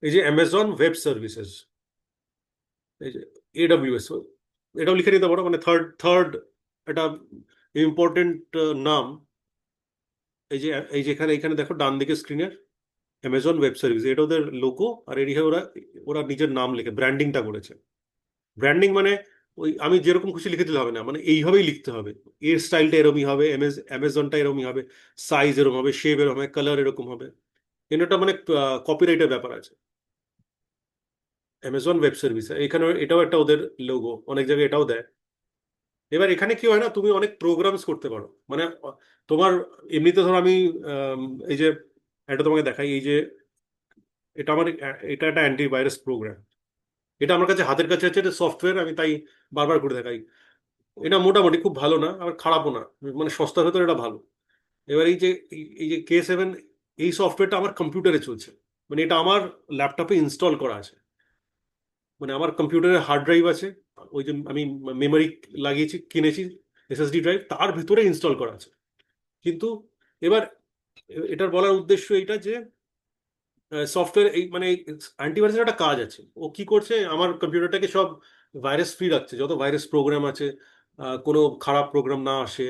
এই যে অ্যামাজন ওয়েব সার্ভিসেস, এই যে AWS, এটাও লিখে নিতে পারো, মানে থার্ড থার্ড একটা ইম্পর্টেন্ট নাম। এই যে এখানে এখানে দেখো ডান দিকে স্ক্রিনের অ্যামাজন ওয়েব সার্ভিস, এটা ওদের লোগো, আর এদিকে ওরা ওরা নিজের নাম লিখে ব্র্যান্ডিংটা করেছে। ব্র্যান্ডিং মানে ওই আমি যেরকম খুশি লিখে দিলে হবে না, মানে এইভাবেই লিখতে হবে, এর স্টাইলটা এরমই হবে, অ্যামাজনটা এরমই হবে, সাইজ এরকম হবে, শেপ এরকম হবে, কালার এরকম হবে। কিন্তু এটা মানে কপিরাইটের ব্যাপার আছে। অ্যামাজন ওয়েব সার্ভিস, এখানে এটাও একটা ওদের লোগো, অনেক জায়গায় এটাও দেয়। এবার এখানে কি হয় না, তুমি অনেক প্রোগ্রামস করতে পারো, মানে তোমার এমনিতে ধরো আমি আম, এই যে এটা তোমাকে দেখাই, এই যে এটা আমার এটা একটা অ্যান্টিভাইরাস প্রোগ্রাম, এটা আমার কাছে হাতের কাছে আছে, এটা সফটওয়্যার, আমি তাই বারবার করে দেখাই। এটা মোটামুটি খুব ভালো না, আবার খারাপও না, মানে সস্তার ভেতরে এটা ভালো। এবার এই যে K7, এই সফটওয়্যারটা আমার কম্পিউটারে চলছে, মানে এটা আমার ল্যাপটপে ইনস্টল করা আছে, মানে আমার কম্পিউটারে হার্ড ড্রাইভ আছে, ওই যে আমি মেমোরি লাগিয়েছি, কিনেছি SSD ড্রাইভ, তার ভেতরে ইনস্টল করা আছে। কিন্তু এবার এটার বলার উদ্দেশ্য এইটা যে সফটওয়্যার এই মানে অ্যান্টিভাইরাসের একটা কাজ আছে, ও কি করছে, আমার কম্পিউটারটাকে সব ভাইরাস ফ্রি রাখছে, যত ভাইরাস প্রোগ্রাম আছে, কোনো খারাপ প্রোগ্রাম না আসে,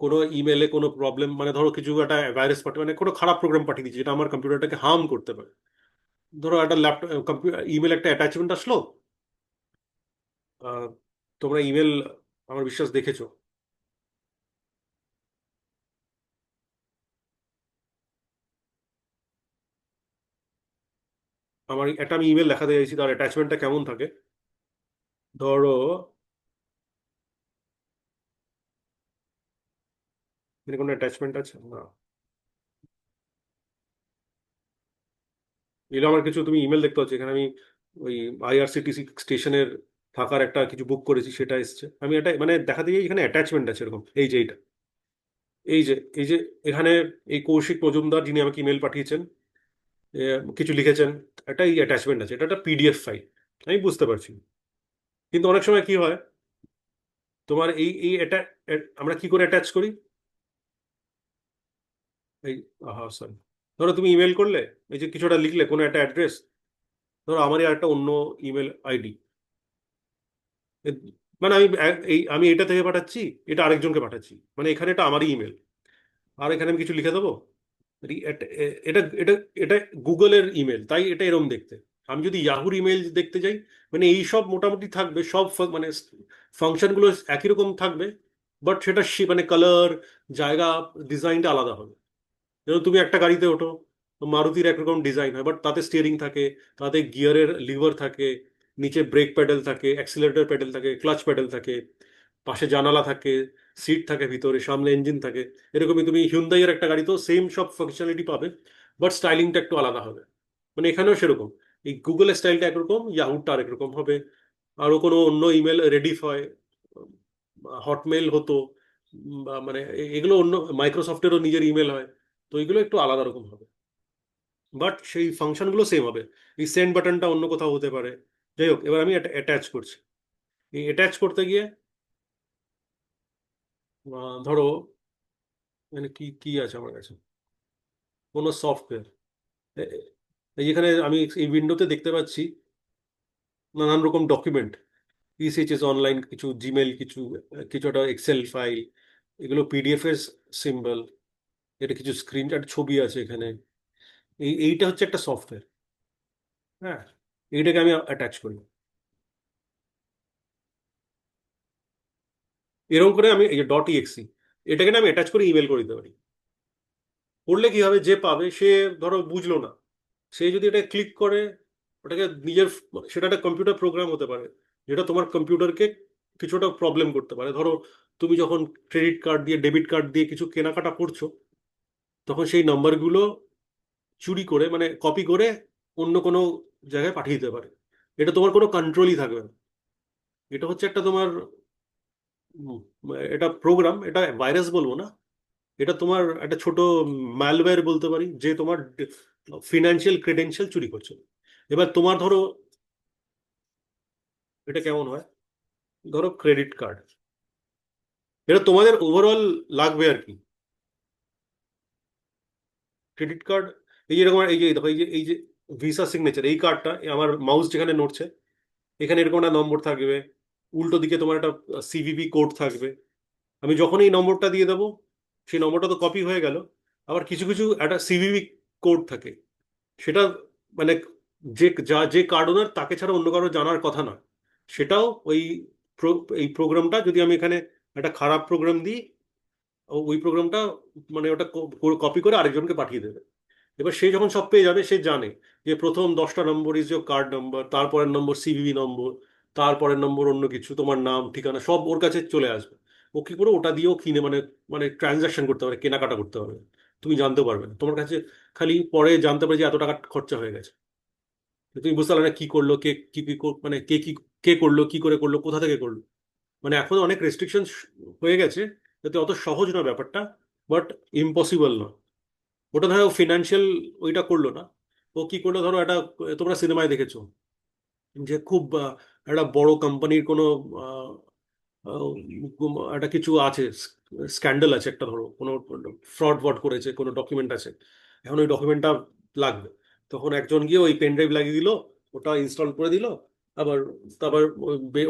কোনো ইমেলে কোনো প্রবলেম, মানে ধরো কিছু একটা ভাইরাস পাঠিয়ে, মানে কোনো খারাপ প্রোগ্রাম পাঠিয়ে দিচ্ছে যেটা আমার কম্পিউটারটাকে হার্ম করতে পারে। ধরো একটা ল্যাপটপ কম্পিউটার ইমেল একটা অ্যাটাচমেন্ট আসলো, আহ, তোমরা ইমেল আমার বিশ্বাস দেখেছো, আমি ইমেল দেখাতে চাইছি, তার অ্যাটাচমেন্টটা কেমন থাকে। ধরো এখানে কোনো অ্যাটাচমেন্ট আছে না, এগুলো আমার কিছু তুমি ইমেল দেখতে পাচ্ছ, এখানে আমি ওই IRCTC স্টেশনের থাকার একটা কিছু বুক করেছি, সেটা এসছে, আমি এটা মানে দেখাতে চাই, এখানে অ্যাটাচমেন্ট আছে এরকম, এই যে এইটা, এই যে এখানে এই কৌশিক মজুমদার যিনি আমাকে ইমেল পাঠিয়েছেন, এ, কিছু লিখেছেন, একটা এই অ্যাটাচমেন্ট আছে, এটা একটা PDF ফাইল, আমি বুঝতে পারছি। কিন্তু অনেক সময় কি হয়, তোমার এই এই এটা আমরা কি করে অ্যাটাচ করি, এই হ্যাঁ সরি, ধরো তুমি ইমেল করলে, এই যে কিছুটা লিখলে কোনো একটা অ্যাড্রেস, ধরো আমারই একটা অন্য ইমেল আইডি, মানে আমি এটা থেকে পাঠাচ্ছি, এটা আরেকজনকে পাঠাচ্ছি, মানে এখানে এটা আমারই ইমেল, আর এখানে আমি কিছু লিখে দেবো, এটা এটা এটা এটা গুগলের ইমেল, তাই এটা এরম দেখতে। আমি যদি ইয়াহুর ইমেল দেখতে যাই, মানে এই সব মোটামুটি থাকবে, সব মানে ফাংশনগুলো একই রকম থাকবে, বাট সেটা মানে কালার, জায়গা, ডিজাইনটা আলাদা হবে। যেমন তুমি একটা গাড়িতে ওঠো, মারুতির একরকম ডিজাইন হয়, বাট তাতে স্টিয়ারিং থাকে, তাতে গিয়ারের লিভার থাকে, নিচে ব্রেক প্যাডেল থাকে, অ্যাক্সিলারেটর প্যাডেল থাকে, ক্লাচ প্যাডেল থাকে, পাশে জানালা থাকে, সিট থাকে, ভিতরে সামনে ইঞ্জিন থাকে। এরকমই তুমি হিউন্দাইয়ের একটা গাড়িতেও সেম সব ফাংশনালিটি পাবে, বাট স্টাইলিংটা একটু আলাদা হবে। মানে এখানেও সেরকম, এই গুগলের স্টাইলটা একরকম, ইয়াহুরটা আরেক রকম হবে। আরো কোনো অন্য ইমেল, রেডিফ হয়, হটমেল হতো, বা মানে এগুলো অন্য, মাইক্রোসফটেরও নিজের ইমেল হয়, তো এগুলো একটু আলাদা রকম হবে, বাট সেই ফাংশনগুলো সেম হবে। এই সেন্ড বাটনটা অন্য কোথাও হতে পারে। যাই হোক, এবার আমি অ্যাটাচ করছি, এই অ্যাটাচ করতে গিয়ে ধরো মানে কি কি আছে আমার কাছে, কোনো সফটওয়্যার, এই যেখানে আমি এই উইন্ডোতে দেখতে পাচ্ছি নানান রকম ডকুমেন্ট, ECHS অনলাইন কিছু, জিমেল কিছু, কিছু একটা এক্সেল ফাইল, এগুলো PDF এর সিম্বল, এটা কিছু স্ক্রিনশট ছবি আছে এখানে, এইটা হচ্ছে একটা সফটওয়্যার। হ্যাঁ, এইটাকে আমি অ্যাটাচ করি, এরকম করে আমি এই যে .exe, এটাকে না আমি অ্যাটাচ করে ইমেল করে দিতে পারি। করলে কি হবে, যে পাবে সে ধরো বুঝলো না, সে যদি এটা ক্লিক করে, ওটাকে নিজের, সেটা একটা কম্পিউটার প্রোগ্রাম হতে পারে, যেটা তোমার কম্পিউটারকে কিছুটা প্রবলেম করতে পারে। ধরো তুমি যখন ক্রেডিট কার্ড দিয়ে ডেবিট কার্ড দিয়ে কিছু কেনাকাটা করছো, তখন সেই নাম্বারগুলো চুরি করে মানে কপি করে অন্য কোনো জায়গায় পাঠিয়ে দিতে পারে। এটা তোমার কোনো কন্ট্রোলই থাকবে না। এটা হচ্ছে একটা তোমার উম, এটা প্রোগ্রাম, এটা ভাইরাস বলবো না, এটা তোমার একটা ছোট ম্যালওয়্যার বলতে পারি, যে তোমার ফিনান্সিয়াল ক্রেডেনশিয়াল চুরি করছে। এবার তোমার ধরো এটা কেমন হয়, ধরো ক্রেডিট কার্ড, এটা তোমাদের ওভারঅল লাগবে আর কি। ক্রেডিট কার্ড, এই যে এরকম, এই যে দেখো, এই যে ভিসা সিগনেচার, এই কার্ডটা আমার মাউস যেখানে নড়ছে এখানে এরকম একটা নম্বর থাকবে, উল্টো দিকে তোমার একটা সিভিভি কোড থাকবে। আমি যখন এই নম্বরটা দিয়ে দেবো, সেই নম্বরটা তো কপি হয়ে গেল। আবার কিছু কিছু একটা সিভিভি কোড থাকে, সেটা মানে যে কার্ড ওনার তাকে ছাড়া অন্য কারো জানার কথা না। সেটাও ওই এই প্রোগ্রামটা যদি আমি এখানে একটা খারাপ প্রোগ্রাম দিই, ওই প্রোগ্রামটা মানে ওটা কপি করে আরেকজনকে পাঠিয়ে দেবে। এবার সে যখন সব পেয়ে যাবে, সে জানে যে প্রথম 10টা নম্বর ইজ ইয়োর কার্ড নম্বর, তারপরের নম্বর সিভিভি নম্বর, তারপরের নম্বর অন্য কিছু, তোমার নাম ঠিকানা সব ওর কাছে চলে আসবে। ও কি করে ওটা দিয়েও কিনে মানে মানে ট্রানজাকশন করতে পারে, কেনাকাটা করতে পারবে। তুমি জানতে পারবে না, তোমার কাছে খালি পরে জানতে পারে যে এত টাকা খরচা হয়ে গেছে। তুমি বুঝতে পারলে না কি করলো, কে কি কি মানে কে কি, কে করলো, কি করে করলো, কোথা থেকে করলো। মানে এখন অনেক রেস্ট্রিকশন হয়ে গেছে, যাতে অত সহজ না ব্যাপারটা, বাট ইম্পসিবল না। ওটা ধরো ফিনান্সিয়াল ওইটা করলো না, ও কি করলো, ধরো একটা, তোমরা সিনেমায় দেখেছো যে খুব একটা বড় কোম্পানির কোনো আহ, আহ, একটা কিছু আছে, স্ক্যান্ডাল আছে একটা, ধরো কোনো ফ্রড ওয়ার্ড করেছে, কোনো ডকুমেন্ট আছে, এখন ওই ডকুমেন্টটা লাগবে। তখন একজন গিয়ে ওই পেন ড্রাইভ লাগিয়ে দিল, ওটা ইনস্টল করে দিল, আবার তারপর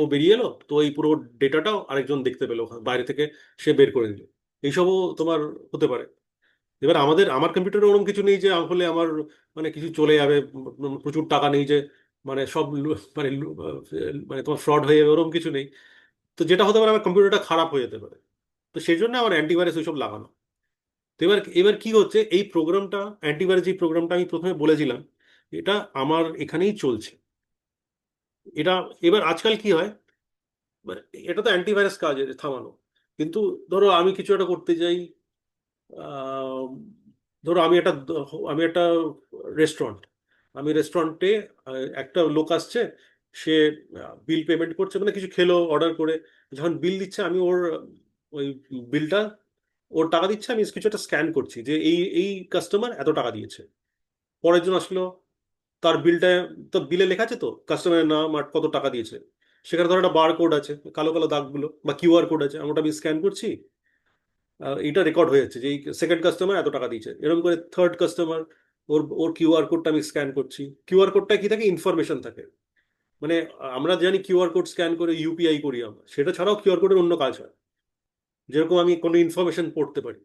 ও বেরিয়ে এলো, তো এই পুরো ডেটাটাও আরেকজন দেখতে পেলো ওখানে বাইরে থেকে, সে বের করে দিল। এইসবও তোমার হতে পারে। এবার আমার কম্পিউটারে ওরকম কিছু নেই যে হলে আমার মানে কিছু চলে যাবে, প্রচুর টাকা নেই যে মানে সব মানে তোমার ফ্রড হয়ে যাবে, ওরকম কিছু নেই। তো যেটা হতে পারে, আমার কম্পিউটারটা খারাপ হয়ে যেতে পারে। তো সেই জন্য আমার অ্যান্টিভাইরাস ওইসব লাগানো। তো এবার এবার কি হচ্ছে, এই প্রোগ্রামটা, অ্যান্টিভাইরাস যে প্রোগ্রামটা আমি প্রথমে বলেছিলাম, এটা আমার এখানেই চলছে। এটা এবার আজকাল কি হয়, মানে এটা তো অ্যান্টিভাইরাস কাজ এটা থামানো, কিন্তু ধরো আমি কিছু একটা করতে যাই, আহ, ধরো আমি একটা রেস্টুরেন্ট, আমি রেস্টুরেন্টে একটা লোক আসছে, সে বিল পেমেন্ট করছে, মানে কিছু খেলো অর্ডার করে, যখন বিল দিচ্ছে আমি ওর ওই বিলটা, ওর টাকা দিচ্ছে, আমি কিছু একটা স্ক্যান করছি যে এই এই কাস্টমার এত টাকা দিয়েছে। পরের জন আসলো, তার বিলটা, তো বিলে লেখা আছে তো কাস্টমারের নাম আর কত টাকা দিয়েছে, সেখানে ধরো একটা বার কোড আছে, কালো কালো দাগগুলো বা কিউআর কোড আছে, আমি ওটা আমি স্ক্যান করছি, এটা রেকর্ড হয়ে যাচ্ছে যে এই সেকেন্ড কাস্টমার এত টাকা দিয়েছে। এরকম করে থার্ড কাস্টমার, ওর ওর কিউআর কোডটা আমি স্ক্যান করছি। কিউআর কোডটা কি থাকে, ইনফরমেশন থাকে। মানে আমরা জানি কিউআর কোড স্ক্যান করে ইউপিআই করি আমরা, সেটা ছাড়াও কিউআর কোডের অন্য কাজ হয়। যেরকম আমি কোনো ইনফরমেশন পড়তে পারি,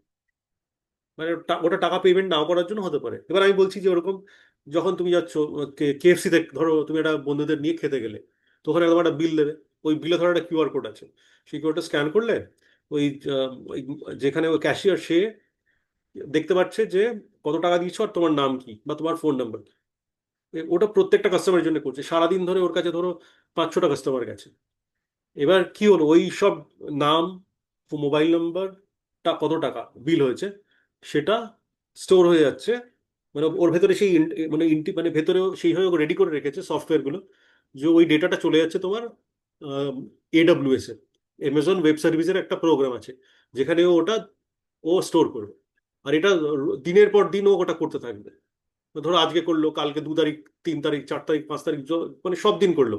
মানে ওটা টাকা পেমেন্ট নাও করার জন্য হতে পারে। এবার আমি বলছি যে ওরকম, যখন তুমি যাচ্ছ কেএফসি তে, ধরো তুমি একটা বন্ধুদের নিয়ে খেতে গেলে, তো ওখানে তোমার একটা বিল দেবে, ওই বিলে ধরো একটা কিউআর কোড আছে, সেই কিউআরটা স্ক্যান করলে ওই ওই যেখানে ওই ক্যাশিয়ার, সে দেখতে পাচ্ছে যে কত টাকা দিয়েছো আর তোমার নাম কি বা তোমার ফোন নাম্বার কি। ওটা প্রত্যেকটা কাস্টমারের জন্য করছে, সারাদিন ধরে ওর কাছে ধরো 5-6টা কাস্টমার গেছে। এবার কি হলো, ওই সব নাম, মোবাইল নাম্বারটা, কত টাকা বিল হয়েছে, সেটা স্টোর হয়ে যাচ্ছে। মানে ওর ভেতরে সেই মানে মানে ভেতরেও সেইভাবে রেডি করে রেখেছে সফটওয়্যারগুলো, যে ওই ডেটাটা চলে যাচ্ছে তোমার এডব্লিউএস এ, অ্যামাজন ওয়েব সার্ভিসের একটা প্রোগ্রাম আছে, যেখানে ও স্টোর করবে। আর এটা দিনের পর দিন ও ওটা করতে থাকবে। ধরো আজকে করলো, কালকে 2 তারিখ, 3 তারিখ, 4 তারিখ, 5 তারিখ, মানে সব দিন করলো।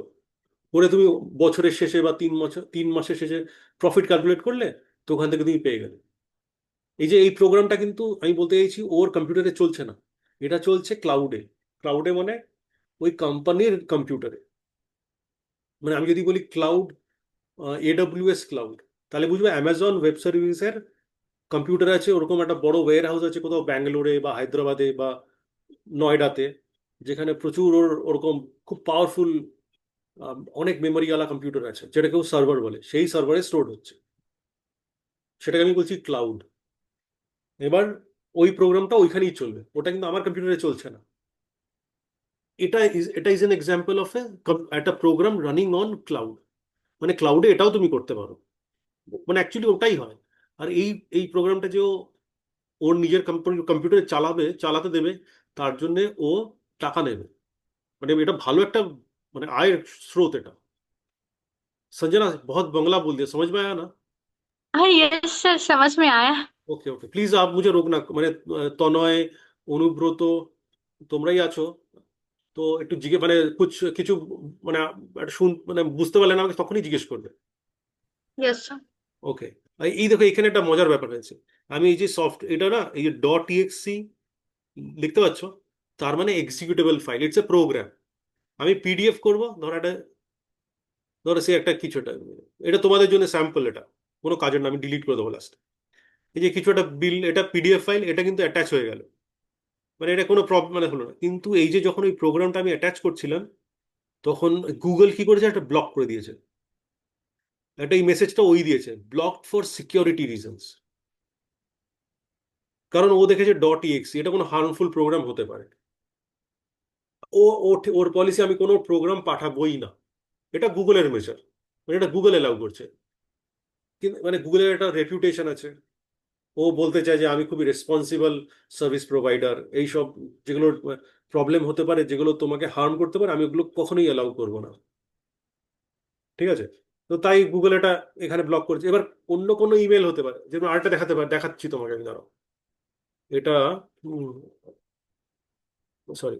করে তুমি বছরের শেষে বা 3 বছর, 3 মাসের শেষে প্রফিট ক্যালকুলেট করলে, তো ওখান থেকে তুমি পেয়ে গেলে। এই যে এই প্রোগ্রামটা কিন্তু আমি বলতে চাইছি ওর কম্পিউটারে চলছে না, এটা চলছে ক্লাউডে। ক্লাউডে মানে ওই কোম্পানির কম্পিউটারে। মানে আমি যদি বলি ক্লাউড, এডব্লিউএস ক্লাউড, তাহলে বুঝবে অ্যামাজন ওয়েব সার্ভিসের কম্পিউটার আছে, ওরকম একটা বড় ওয়্যার হাউস আছে কোথাও ব্যাঙ্গালোরে বা হায়দ্রাবাদে বা নয়ডাতে, যেখানে প্রচুর ওরকম খুব পাওয়ারফুল অনেক মেমোরিওয়ালা কম্পিউটার আছে, যেটা কেউ সার্ভার বলে, সেই সার্ভারে স্টোর হচ্ছে, সেটাকে আমি বলছি ক্লাউড। এবার ওই প্রোগ্রামটা ওইখানেই চলবে, ওটা কিন্তু আমার কম্পিউটারে চলছে না। এটা ইজ এন এক্সাম্পল অফ একটা প্রোগ্রাম রানিং অন ক্লাউড। মানে ক্লাউডে এটাও তুমি করতে পারো, মানে অ্যাকচুয়ালি ওটাই হয়। আর এই এই প্রোগ্রামটা যে ও ওর নিজের কম্পিউটারে চালাতে দেবে, তার জন্য ও টাকা নেবে। মানে এটা ভালো একটা মানে आय स्रोत এটা। संजना बहुत बंगला बोल दिया, समझ में आया ना? हाँ यस सर समझ में आया। ওকে ওকে, প্লিজ আপ মুঝে রোকনা, মানে তনয়, অনুব্রত, তোমরাই আছো তো একটু মানে কিছু মানে একটা মানে বুঝতে পারলে না আমাকে তখনই জিজ্ঞেস করবে। Yes sir. ওকে। এই দেখো এখানে একটা মজার ব্যাপার হয়েছে। আমি এই যে এটা না, এই যে .exe লিখতে পাচ্ছ, তার মানে executable file, it's a program. আমি পিডিএফ করব, ধরো সে একটা কিছু একটা, এটা তোমাদের জন্য স্যাম্পল, এটা কোনো কাজের না, আমি ডিলিট করে দেবো লাস্ট। এই যে কিছু একটা বিল, এটা পিডিএফ ফাইল, এটা কিন্তু অ্যাটাচ হয়ে গেল, মানে এটা কোনো প্রবলেম মানে হলো না। কিন্তু এই যে যখন ওই প্রোগ্রামটা আমি অ্যাটাচ করছিলাম, তখন গুগল কি করেছে, একটা ব্লক করে দিয়েছে। একটা এই মেসেজটা ওই দিয়েছে, ব্লকড ফর সিকিউরিটি রিজনস। কারণ ও দেখেছে .exe এটা কোনো হার্মফুল প্রোগ্রাম হতে পারে। ওর পলিসি, আমি কোনো প্রোগ্রাম পাঠাবোই না। এটা গুগলের মেজার, মানে এটা গুগল এলাউ করছে। কিন্তু মানে গুগলের একটা রেপুটেশন আছে, ও বলতে চায় যে আমি খুবই রেসপন্সিবল সার্ভিস প্রোভাইডার। এইসব যেগুলো প্রবলেম হতে পারে, যেগুলো তোমাকে হার্ম করতে পারে, আমি ওগুলো কখনোই অ্যালাউ করবো না। ঠিক আছে? তো তাই গুগল এটা এখানে ব্লক করেছে। এবার অন্য কোনো ইমেল হতে পারে, যেমন আরেকটা দেখাচ্ছি তোমাকে আমি, দাঁড়াও। এটা সরি,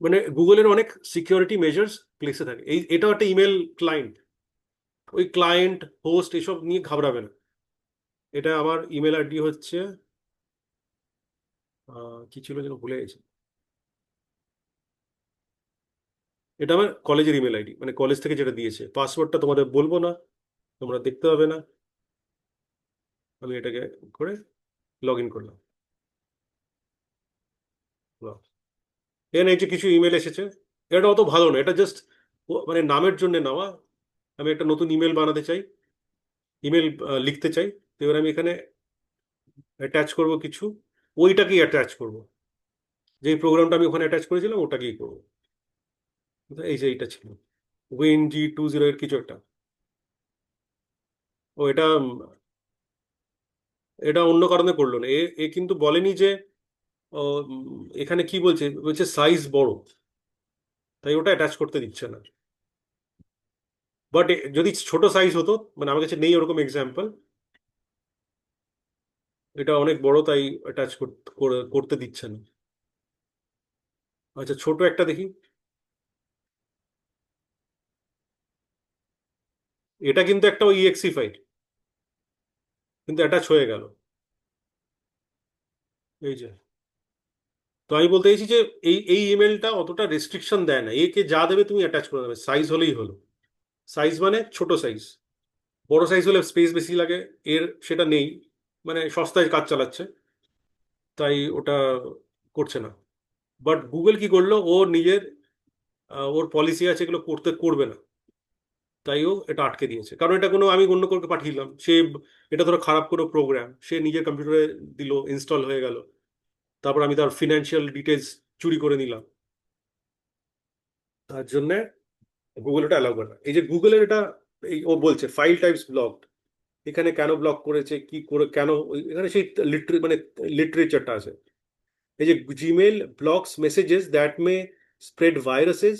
মানে গুগলের অনেক সিকিউরিটি মেজার্স প্লেসে থাকে। এটাও একটা ইমেল ক্লায়েন্ট, ওই ক্লায়েন্ট হোস্ট এসব নিয়ে ঘাবড়াবে না। এটা আমার ইমেল আইডি হচ্ছে কি ছিল যেন ভুলে গেছি। এটা আমার কলেজের ইমেল আইডি, মানে কলেজ থেকে যেটা দিয়েছে। পাসওয়ার্ডটা তোমাদের বলবো না, তোমরা দেখতে হবে না। আমি এটাকে করে লগ ইন করলাম। বাহ। এখানে এই যে কিছু ইমেল এসেছে, এটা অত ভালো না, এটা জাস্ট মানে নামের জন্য নেওয়া। আমি একটা নতুন ইমেল বানাতে চাই, ইমেল লিখতে চাই। তো এবার আমি এখানে অ্যাটাচ করব কিছু, ওইটাকেই অ্যাটাচ করব, যে প্রোগ্রামটা আমি ওখানে অ্যাটাচ করেছিলাম ওটাকেই করবো। এই যে এইটা ছিল WinG20 এর কিছু একটা। ও এটা এটা অন্য কারণে করলো না। এ এ কিন্তু বলেনি যে ও, এখানে কি বলছে, বলছে সাইজ বড়, তাই ওটা অ্যাটাচ করতে দিচ্ছে না। বাট যদি ছোট সাইজ হতো, মানে আমার কাছে নেই ওরকম এক্সাম্পল, এটা অনেক বড় তাই অ্যাটাচ করতে দিচ্ছে না। আচ্ছা, ছোট একটা দেখি। এটা কিন্তু একটা ওই ইএক্সি ফাইল, কিন্তু অ্যাটাচ হয়ে গেল। এই যে, তো আমি বলতে চাইছি যে এই ইমেলটা অতটা রেস্ট্রিকশন দেয় না, একে যা দেবে তুমি অ্যাটাচ করে দেবে, সাইজ হলেই হলো। সাইজ মানে ছোট সাইজ, বড় সাইজ হলে স্পেস বেশি লাগে। এর সেটা নেই, মানে সস্তায় কাজ চালাচ্ছে, তাই ওটা করছে না। বাট গুগল কি করলো, ও নিজের ওর পলিসি আছে, এগুলো করবে না। তাই ও এটা আটকে দিয়েছে, কারণ এটা কোনো আমি অন্য কাউকে পাঠিয়ে দিলাম, সে এটা ধরো খারাপ কোনো প্রোগ্রাম সে নিজের কম্পিউটারে দিল, ইনস্টল হয়ে গেল, তারপর আমি তার ফিনান্সিয়াল ডিটেলস চুরি করে নিলাম। তার জন্য গুগল এটা অ্যালাউ করে না। এই যে গুগলের এটা, এই ও বলছে ফাইল টাইপস ব্লকড, এখানে কেন ব্লক করেছে, কি করে, কেন এখানে সেই মানে লিটারেচারটা আছে। এই যে Gmail blocks messages that may spread viruses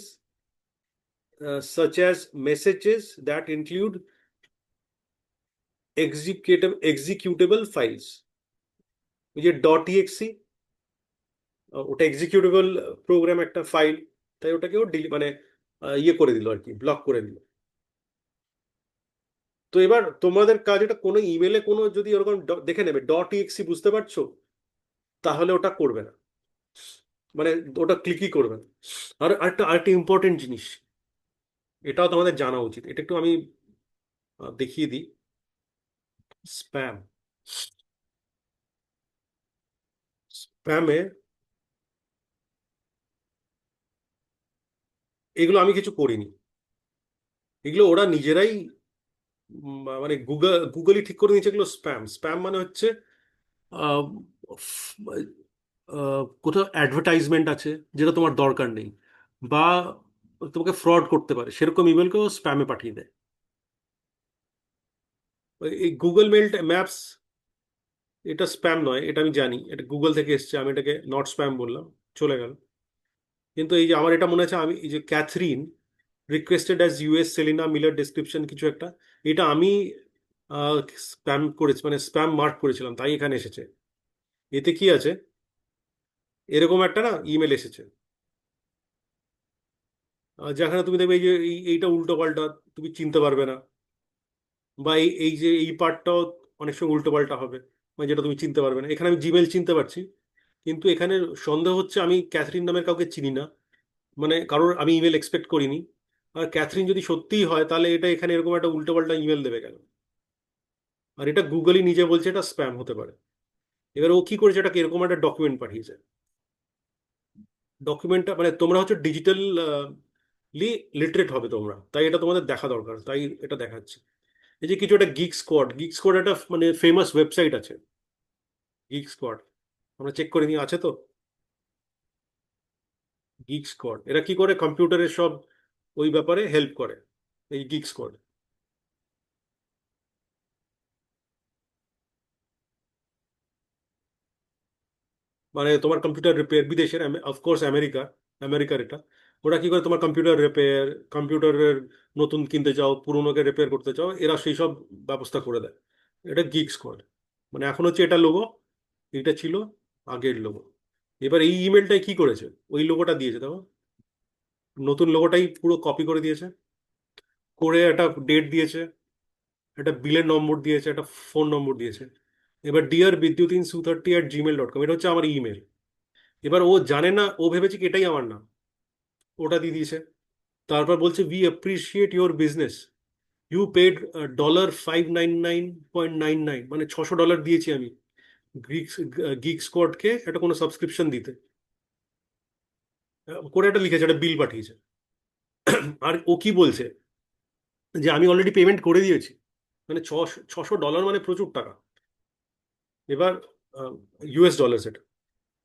such as messages that include executable files। এই যে .exe, ওটা এক্সিকিউটেবল প্রোগ্রাম একটা ফাইল, তাই ওটাকেও মানে ইয়ে করে দিল আর কি, ব্লক করে দিল। তো এবার তোমাদের কাজ, এটা কোনো ইমেলে কোনো যদি ওরকম দেখে নেবে .exe বুঝতে পারছো, তাহলে ওটা করবে না, মানে ওটা ক্লিকই করবে না। আর আরেকটা ইম্পর্টেন্ট জিনিস, এটাও তোমাদের জানা উচিত, এটা একটু আমি দেখিয়ে দিই। স্প্যাম, স্প্যামে এগুলো আমি কিছু করিনি, এগুলো ওরা নিজেরাই মানে গুগলই ঠিক করে নিয়েছে। এগুলো স্প্যাম, স্প্যাম মানে হচ্ছে আহ, কোথাও অ্যাডভার্টাইজমেন্ট আছে যেটা তোমার দরকার নেই, বা তোমাকে ফ্রড করতে পারে, সেরকম ইমেলকেও স্প্যামে পাঠিয়ে দেয়। এই গুগল মেল ম্যাপস, এটা স্প্যাম নয়, এটা আমি জানি, এটা গুগল থেকে এসছে, আমি এটাকে নট স্প্যাম বললাম, চলে গেল। কিন্তু এই যে আমার এটা মনে আছে, আমি এই যে Catherine requested as US Selina Miller description কিছু একটা, এটা আমি স্প্যাম করেছি, মানে স্প্যাম মার্ক করেছিলাম, তাই এখানে এসেছে। এতে কি আছে, এরকম একটা না ইমেল এসেছে, যেখানে তুমি দেখবে এই যে এইটা উল্টো পাল্টা, তুমি চিনতে পারবে না, বা এই এই যে এই পার্টটাও অনেক সময় উল্টো পাল্টা হবে, মানে যেটা তুমি চিনতে পারবে না। এখানে আমি জিমেল চিনতে পারছি, কিন্তু এখানে সন্দেহ হচ্ছে আমি ক্যাথরিন নামের কাউকে চিনি না, মানে কারোর আমি ইমেল এক্সপেক্ট করিনি। আর ক্যাথরিন যদি সত্যিই হয়, তাহলে এটা এখানে এরকম একটা উল্টো পাল্টা ইমেল দেবে কেন? আর এটা গুগলই নিজে বলছে এটা স্প্যাম হতে পারে। এবার ও কি করেছে, এটাকে এরকম একটা ডকুমেন্ট পাঠিয়েছে। ডকুমেন্টটা মানে তোমরা হচ্ছে ডিজিটাল লিটারেট হবে তোমরা, তাই এটা তোমাদের দেখা দরকার, তাই এটা দেখাচ্ছে। এই যে কিছু একটা গিগ স্কোয়াড, গিগ স্কোয়াড একটা মানে ফেমাস ওয়েবসাইট আছে, গিগ স্কোয়াড, আমরা চেক করে নিয়ে আছে তো। গিগ স্কোয়াড এরা কি করে, কম্পিউটারের সব ওই ব্যাপারে হেল্প করে, এই গিগ স্কোয়াড। মানে তোমার কম্পিউটার রিপেয়ার, বিদেশের অফকোর্স আমেরিকার এটা, ওরা কি করে তোমার কম্পিউটার রিপেয়ার, কম্পিউটারের নতুন কিনতে চাও, পুরোনোকে রিপেয়ার করতে চাও, এরা সেই সব ব্যবস্থা করে দেয়। এটা গিগ স্কোয়াড, মানে এখন হচ্ছে এটা লোগো, এটা ছিল আগের লোগো। এবার এই ইমেলটাই কি করেছে, ওই লোগোটা দিয়েছে, দেখো নতুন লোগোটাই পুরো কপি করে দিয়েছে, করে একটা ডেট দিয়েছে, একটা বিলের নম্বর দিয়েছে, একটা ফোন নম্বর দিয়েছে। এবার ডিয়ার bidyutin230@gmail.com, এটা হচ্ছে আমার ইমেল। এবার ও জানে না, ও ভেবেছে কি এটাই আমার নাম, ওটা দিয়ে দিয়েছে। তারপর বলছে we appreciate your business, you paid $599.99, মানে $600 দিয়েছি আমি গিগ গিগ স্কোয়াডকে একটা কোনো সাবস্ক্রিপশন দিতে, করে একটা লিখেছে, একটা বিল পাঠিয়েছে। আর ও কি বলছে, যে আমি অলরেডি পেমেন্ট করে দিয়েছি, মানে $600 মানে প্রচুর টাকা। এবার ইউএস ডলার সেটা।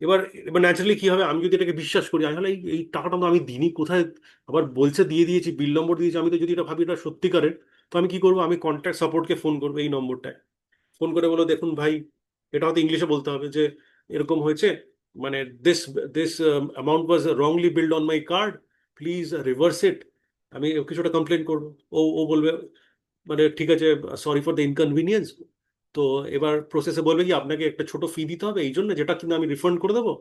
এবার এবার ন্যাচারালি কি হবে, আমি যদি এটাকে বিশ্বাস করি, আসলে এই টাকাটা তো আমি দিনই কোথায়, আবার বলছে দিয়ে দিয়েছি, বিল নম্বর দিয়েছি, আমি তো যদি এটা ভাবি এটা সত্যিকারের, তো আমি কি করবো, আমি কন্ট্যাক্ট সাপোর্টকে ফোন করবো এই নম্বরটায়, ফোন করে বলো দেখুন ভাই, এটা হয়তো ইংলিশে বলতে হবে যে এরকম হয়েছে, মানে this this amount was wrongly billed on my card, please reverse it. আমি কিছুটা কমপ্লেন করবো, ও বলবে মানে ঠিক আছে, সরি ফর দ্য ইনকনভিনিয়েন্স। তো এবার প্রসেসে বলবে কি আপনাকে একটা ছোট ফি দিতে হবে এই জন্য, যেটা কিন্তু আমি রিফান্ড করে দেবো,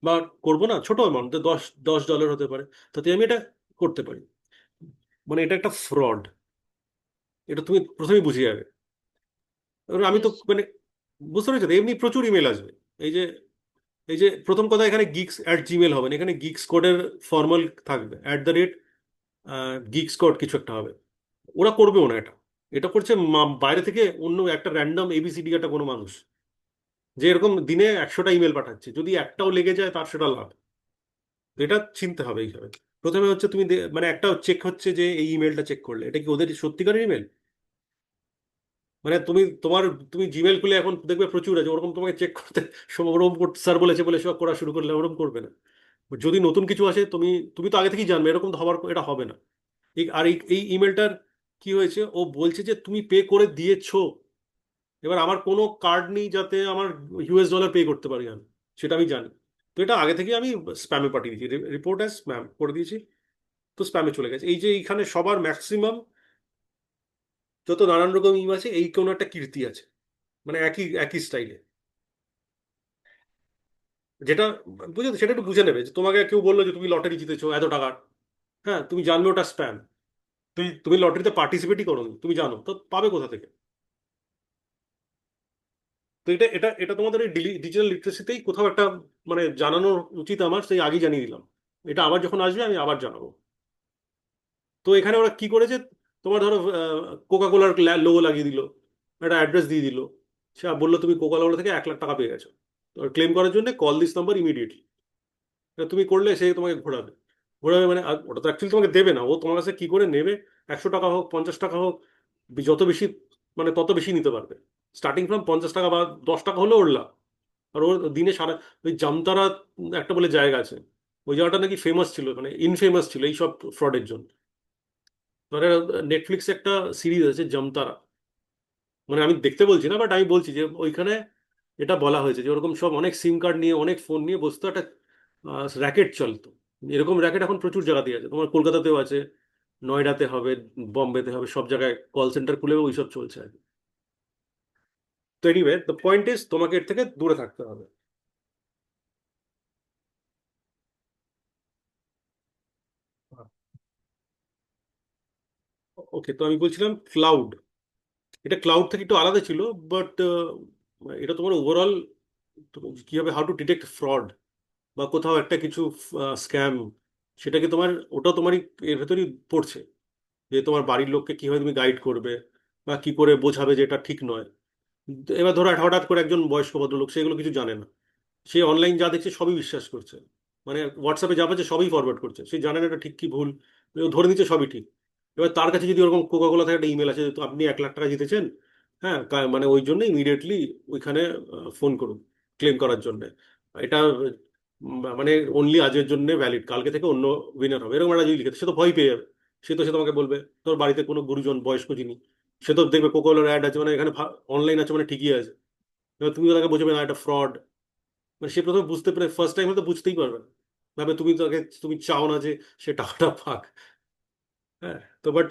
বা করবো না, ছোট অ্যামাউন্ট, দশ দশ ডলার হতে পারে, তাতে আমি এটা করতে পারি। মানে এটা একটা ফ্রড, এটা তুমি প্রথমেই বুঝে যাবে। এবার আমি তো Yes. মানে বুঝতে পেরেছো তো, এমনি প্রচুর ইমেল আসবে। এই যে এই যে প্রথম কথা, এখানে gigs@gmail হবে না, এখানে গিগস কোডের ফর্মাল থাকবে, @gigskod কিছু একটা হবে। ওরা করবেও না এটা, এটা করছে বাইরে থেকে অন্য একটা র্যান্ডম এবিসিডি একটা কোনো মানুষ, যে এরকম দিনে 100টা ইমেল পাঠাচ্ছে, যদি একটাও লেগে যায় তার সেটা লাভ। তো এটা চিনতে হবে এইভাবে। প্রথমে হচ্ছে তুমি মানে একটা চেক হচ্ছে যে এই ইমেলটা চেক করলে এটা কি ওদের সত্যিকারের ইমেল, মানে তুমি জিমেল খুলে এখন দেখবে প্রচুর আছে, ওরকম তোমাকে চেক করতে ওরকম স্যার বলেছে বলে সব করা শুরু করলে ওরকম করবে না। যদি নতুন কিছু আসে, তুমি তুমি তো আগে থেকেই জানবে এরকম তো হবার, এটা হবে না। আর এই ইমেলটার কি হয়েছে, ও বলছে যে তুমি পে করে দিয়েছো। এবার আমার কোনো কার্ড নেই যাতে আমার ইউএস ডলার পে করতে পারি আমি, সেটা আমি জানি। তো এটা আগে থেকে আমি স্প্যামে পাঠিয়ে দিয়েছি, রিপোর্ট অ্যাজ স্প্যাম করে দিয়েছি, তো স্প্যামে চলে গেছে। এই যে এইখানে সবার ম্যাক্সিমাম যত নানান রকম ইম আছে, এই কোনো একটা কীর্তি আছে, মানে একই একই স্টাইলে, যেটা বুঝে সেটা একটু বুঝে নেবে। যে তোমাকে কেউ বললো যে তুমি লটারি জিতেছো এত টাকার, হ্যাঁ তুমি জানবে ওটা স্প্যাম, তুমি লটারিতে পার্টিসিপেটই করো, তুমি জানো তো পাবে কোথা থেকে। তো এটা এটা এটা তোমাদের এই ডিজিটাল লিটারেসিতেই কোথাও একটা মানে জানানো উচিত আমার, সেই আগেই জানিয়ে দিলাম। এটা আবার যখন আসবে আমি আবার জানাবো। তো এখানে ওরা কি করেছে, তোমার ধরো কোকা কোলার লোগো লাগিয়ে দিল, একটা অ্যাড্রেস দিয়ে দিল, সে বললো তুমি কোকা কোলা থেকে 1 লাখ টাকা পেয়ে গেছো, ক্লেম করার জন্য কল দিস নাম্বার ইমিডিয়েটলি। তুমি করলে সে তোমাকে ঘোরাবে, ঘোরাবে মানে আর ওটা তো অ্যাকচুয়ালি তোমাকে দেবে না, ও তোমার কাছে কি করে নেবে, 100 টাকা হোক 50 টাকা হোক, যত বেশি মানে তত বেশি নিতে পারবে। স্টার্টিং ফ্রম 50 টাকা বা 10 টাকা হলেও ওর লাভ। আর ওর দিনে সারা ওই জামতারা একটা বলে জায়গা আছে, ওই জায়গাটা নাকি ফেমাস ছিল, মানে ইনফেমাস ছিল এইসব ফ্রডের জন্য। ধরে নেটফ্লিক্সে একটা সিরিজ আছে জামতারা, মানে আমি দেখতে বলছি না, বাট আমি বলছি যে ওইখানে এটা বলা হয়েছে যে ওরকম সব অনেক সিম কার্ড নিয়ে অনেক ফোন নিয়ে বসতো একটা র্যাকেট চলতো। এরকম র্যাকেট এখন প্রচুর জায়গাতেই আছে, তোমার কলকাতাতেও আছে, নয়ডাতে হবে, বম্বেতে হবে, সব জায়গায় কল সেন্টার খুলে ওইসব চলছে আর কি। তো এনিওয়ে দ্য পয়েন্ট ইজ তোমাকে এর থেকে দূরে থাকতে হবে। ওকে, তো আমি বলছিলাম ক্লাউড, এটা ক্লাউড থেকে একটু আলাদা ছিল, বাট এটা তোমার ওভারঅল কিভাবে হাউ টু ডিটেক্ট ফ্রড বা কোথাও একটা কিছু স্ক্যাম, সেটাকে তোমার ওটা তোমারই এর ভেতরই পড়ছে, যে তোমার বাড়ির লোককে কিভাবে তুমি গাইড করবে বা কি করে বোঝাবে যে এটা ঠিক নয়। এবার ধরো হঠাৎ করে একজন বয়স্ক ভদ্রলোক সেগুলো কিছু জানে না, সে অনলাইন যা দেখছে সবই বিশ্বাস করছে, মানে হোয়াটসঅ্যাপে যা পাচ্ছে সবই ফরওয়ার্ড করছে, সে জানে না এটা ঠিক কি ভুল, ও ধরে নিচ্ছে সবই ঠিক। এবার তার কাছে যদি ওরকম কোকাকোলা থেকে একটা ইমেল আছে তো আপনি 1 লাখ টাকা জিতেছেন, হ্যাঁ মানে ওই জন্য ইমিডিয়েটলি ওইখানে ফোন করুন ক্লেম করার জন্য, এটা মানে অনলি আজের জন্য ভ্যালিড, কালকে থেকে অন্য উইনার হবে, এরকম একটা যদি লিখে সে তো ভয় পেয়ে যাবে। সে তোমাকে বলবে, তোর বাড়িতে কোনো গুরুজন বয়স্ক যিনি, সে তো দেখবে কোকাকোলার অ্যাড আছে, মানে এখানে অনলাইন আছে মানে ঠিকই আছে। এবার তুমি তাকে বোঝাবে না এটা ফ্রড, মানে সে প্রথমে বুঝতে পারে, ফার্স্ট টাইম হয়তো বুঝতেই পারবে না, ভাবে তুমি তাকে, তুমি চাও না যে সে টাকাটা পাক। হ্যাঁ, তো বাট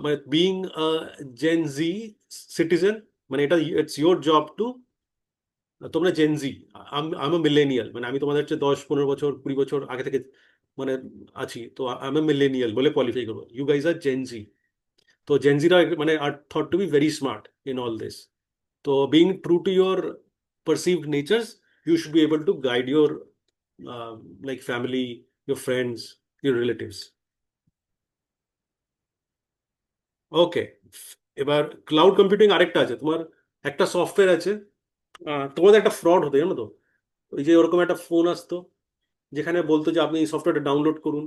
মানে বিইং জেন জি সিটিজেন, মানে এটা ইটস ইয়োর জব টু, তোমরা জেন জি, আমি মিলেনিয়াল, মানে আমি তোমাদের হচ্ছে 10 15 বছর 20 বছর আগে থেকে মানে আছি, তো আমি মিলেনিয়াল বলে কোয়ালিফাই করবো, you guys are Gen Z. তো জেনজিরা মানে are thought to be very smart in all this. তো being true to your perceived natures, you should be able to guide your like family, your friends, your relatives. ওকে, এবার cloud computing আরেকটা আছে তোমার, একটা software আছে, তোমাদের একটা fraud হতো জানো তো, ওই যে ওরকম একটা ফোন আসতো যেখানে বলতো যে আপনি এই সফটওয়্যারটা ডাউনলোড করুন,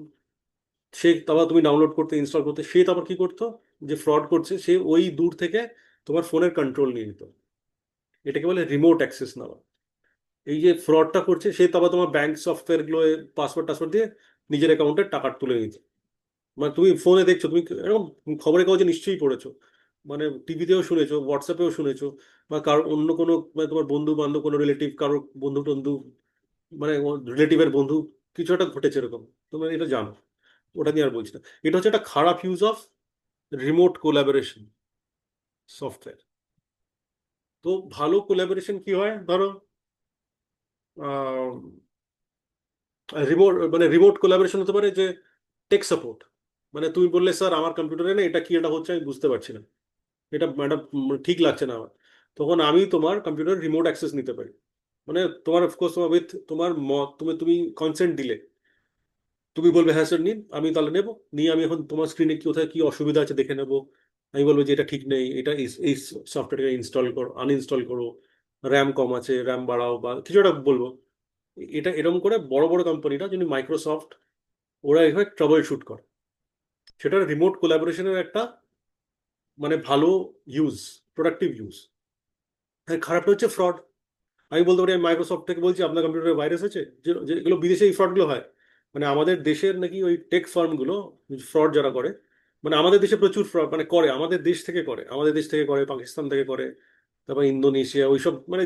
সে তারপর তুমি ডাউনলোড করতে ইনস্টল করতে, সে তারপর কি করতো, যে ফ্রড করছে সে ওই দূর থেকে তোমার ফোনের কন্ট্রোল নিয়ে নিত, এটাকে বলে রিমোট অ্যাক্সেস নেওয়া। এই যে ফ্রডটা করছে সে তারপর তোমার ব্যাংক সফটওয়্যার গুলো পাসওয়ার্ড টাসওয়ার্ড দিয়ে নিজের অ্যাকাউন্টে টাকা তুলে নিচ্ছে। মানে তুমি ফোনে দেখছো, তুমি এরকম খবরের কাগজে নিশ্চয়ই পড়েছো, মানে টিভিতেও শুনেছো, হোয়াটসঅ্যাপেও শুনেছো, বা কারো অন্য কোনো মানে তোমার বন্ধু বান্ধব কোনো রিলেটিভ কারো বন্ধু টন্ধু, মানে রিলেটিভের বন্ধু কিছু একটা ঘটেছে এরকম, তোমরা এটা জানো, ওটা নিয়ে আর বলছি না। এটা হচ্ছে একটা খারাপ use of remote collaboration software. তো ভালো কোলাবোরেশন কি হয়, ধরো রিমোট, মানে রিমোট কোলাবোরেশন হতে পারে যে টেক সাপোর্ট, মানে তুমি বললে স্যার আমার কম্পিউটারে না এটা কি এটা হচ্ছে আমি বুঝতে পারছি না, এটা ম্যাডাম ঠিক লাগছে না আমার, তখন আমি তোমার কম্পিউটার রিমোট অ্যাক্সেস নিতে পারি, মানে তোমার অফকোর্স তোমার উইথ তোমার মত, তুমি কনসেন্ট দিলে তুমি বলবে হ্যাঁ স্যার নিন, আমি তাহলে নেবো, নিয়ে আমি এখন তোমার স্ক্রিনে কি কোথায় কি অসুবিধা আছে দেখে নেবো, আমি বলবো যে এটা ঠিক নেই, এটা এই সফটওয়্যারটা ইনস্টল করো, আনইনস্টল করো, র্যাম কম আছে র্যাম বাড়াও বা কিছু একটা বলবো। এটা এরকম করে বড় বড় কোম্পানিটা যদি মাইক্রোসফট, ওরা এভাবে ট্রাবল শুট করে, সেটা রিমোট কোলাবোরেশনের একটা মানে ভালো ইউজ, প্রোডাক্টিভ ইউজ। খারাপটা হচ্ছে ফ্রড। আমি বলতে পারি আমি মাইক্রোসফট থেকে বলছি আপনার কম্পিউটারে ভাইরাস আছে, যেগুলো বিদেশে এই ফ্রডগুলো হয়, মানে আমাদের দেশের নাকি ওই টেক ফার্মগুলো ফ্রড যারা করে, মানে আমাদের দেশে প্রচুর ফ্রড মানে করে, আমাদের দেশ থেকে করে, আমাদের দেশ থেকে করে, পাকিস্তান থেকে করে, তারপর ইন্দোনেশিয়া ওইসব, মানে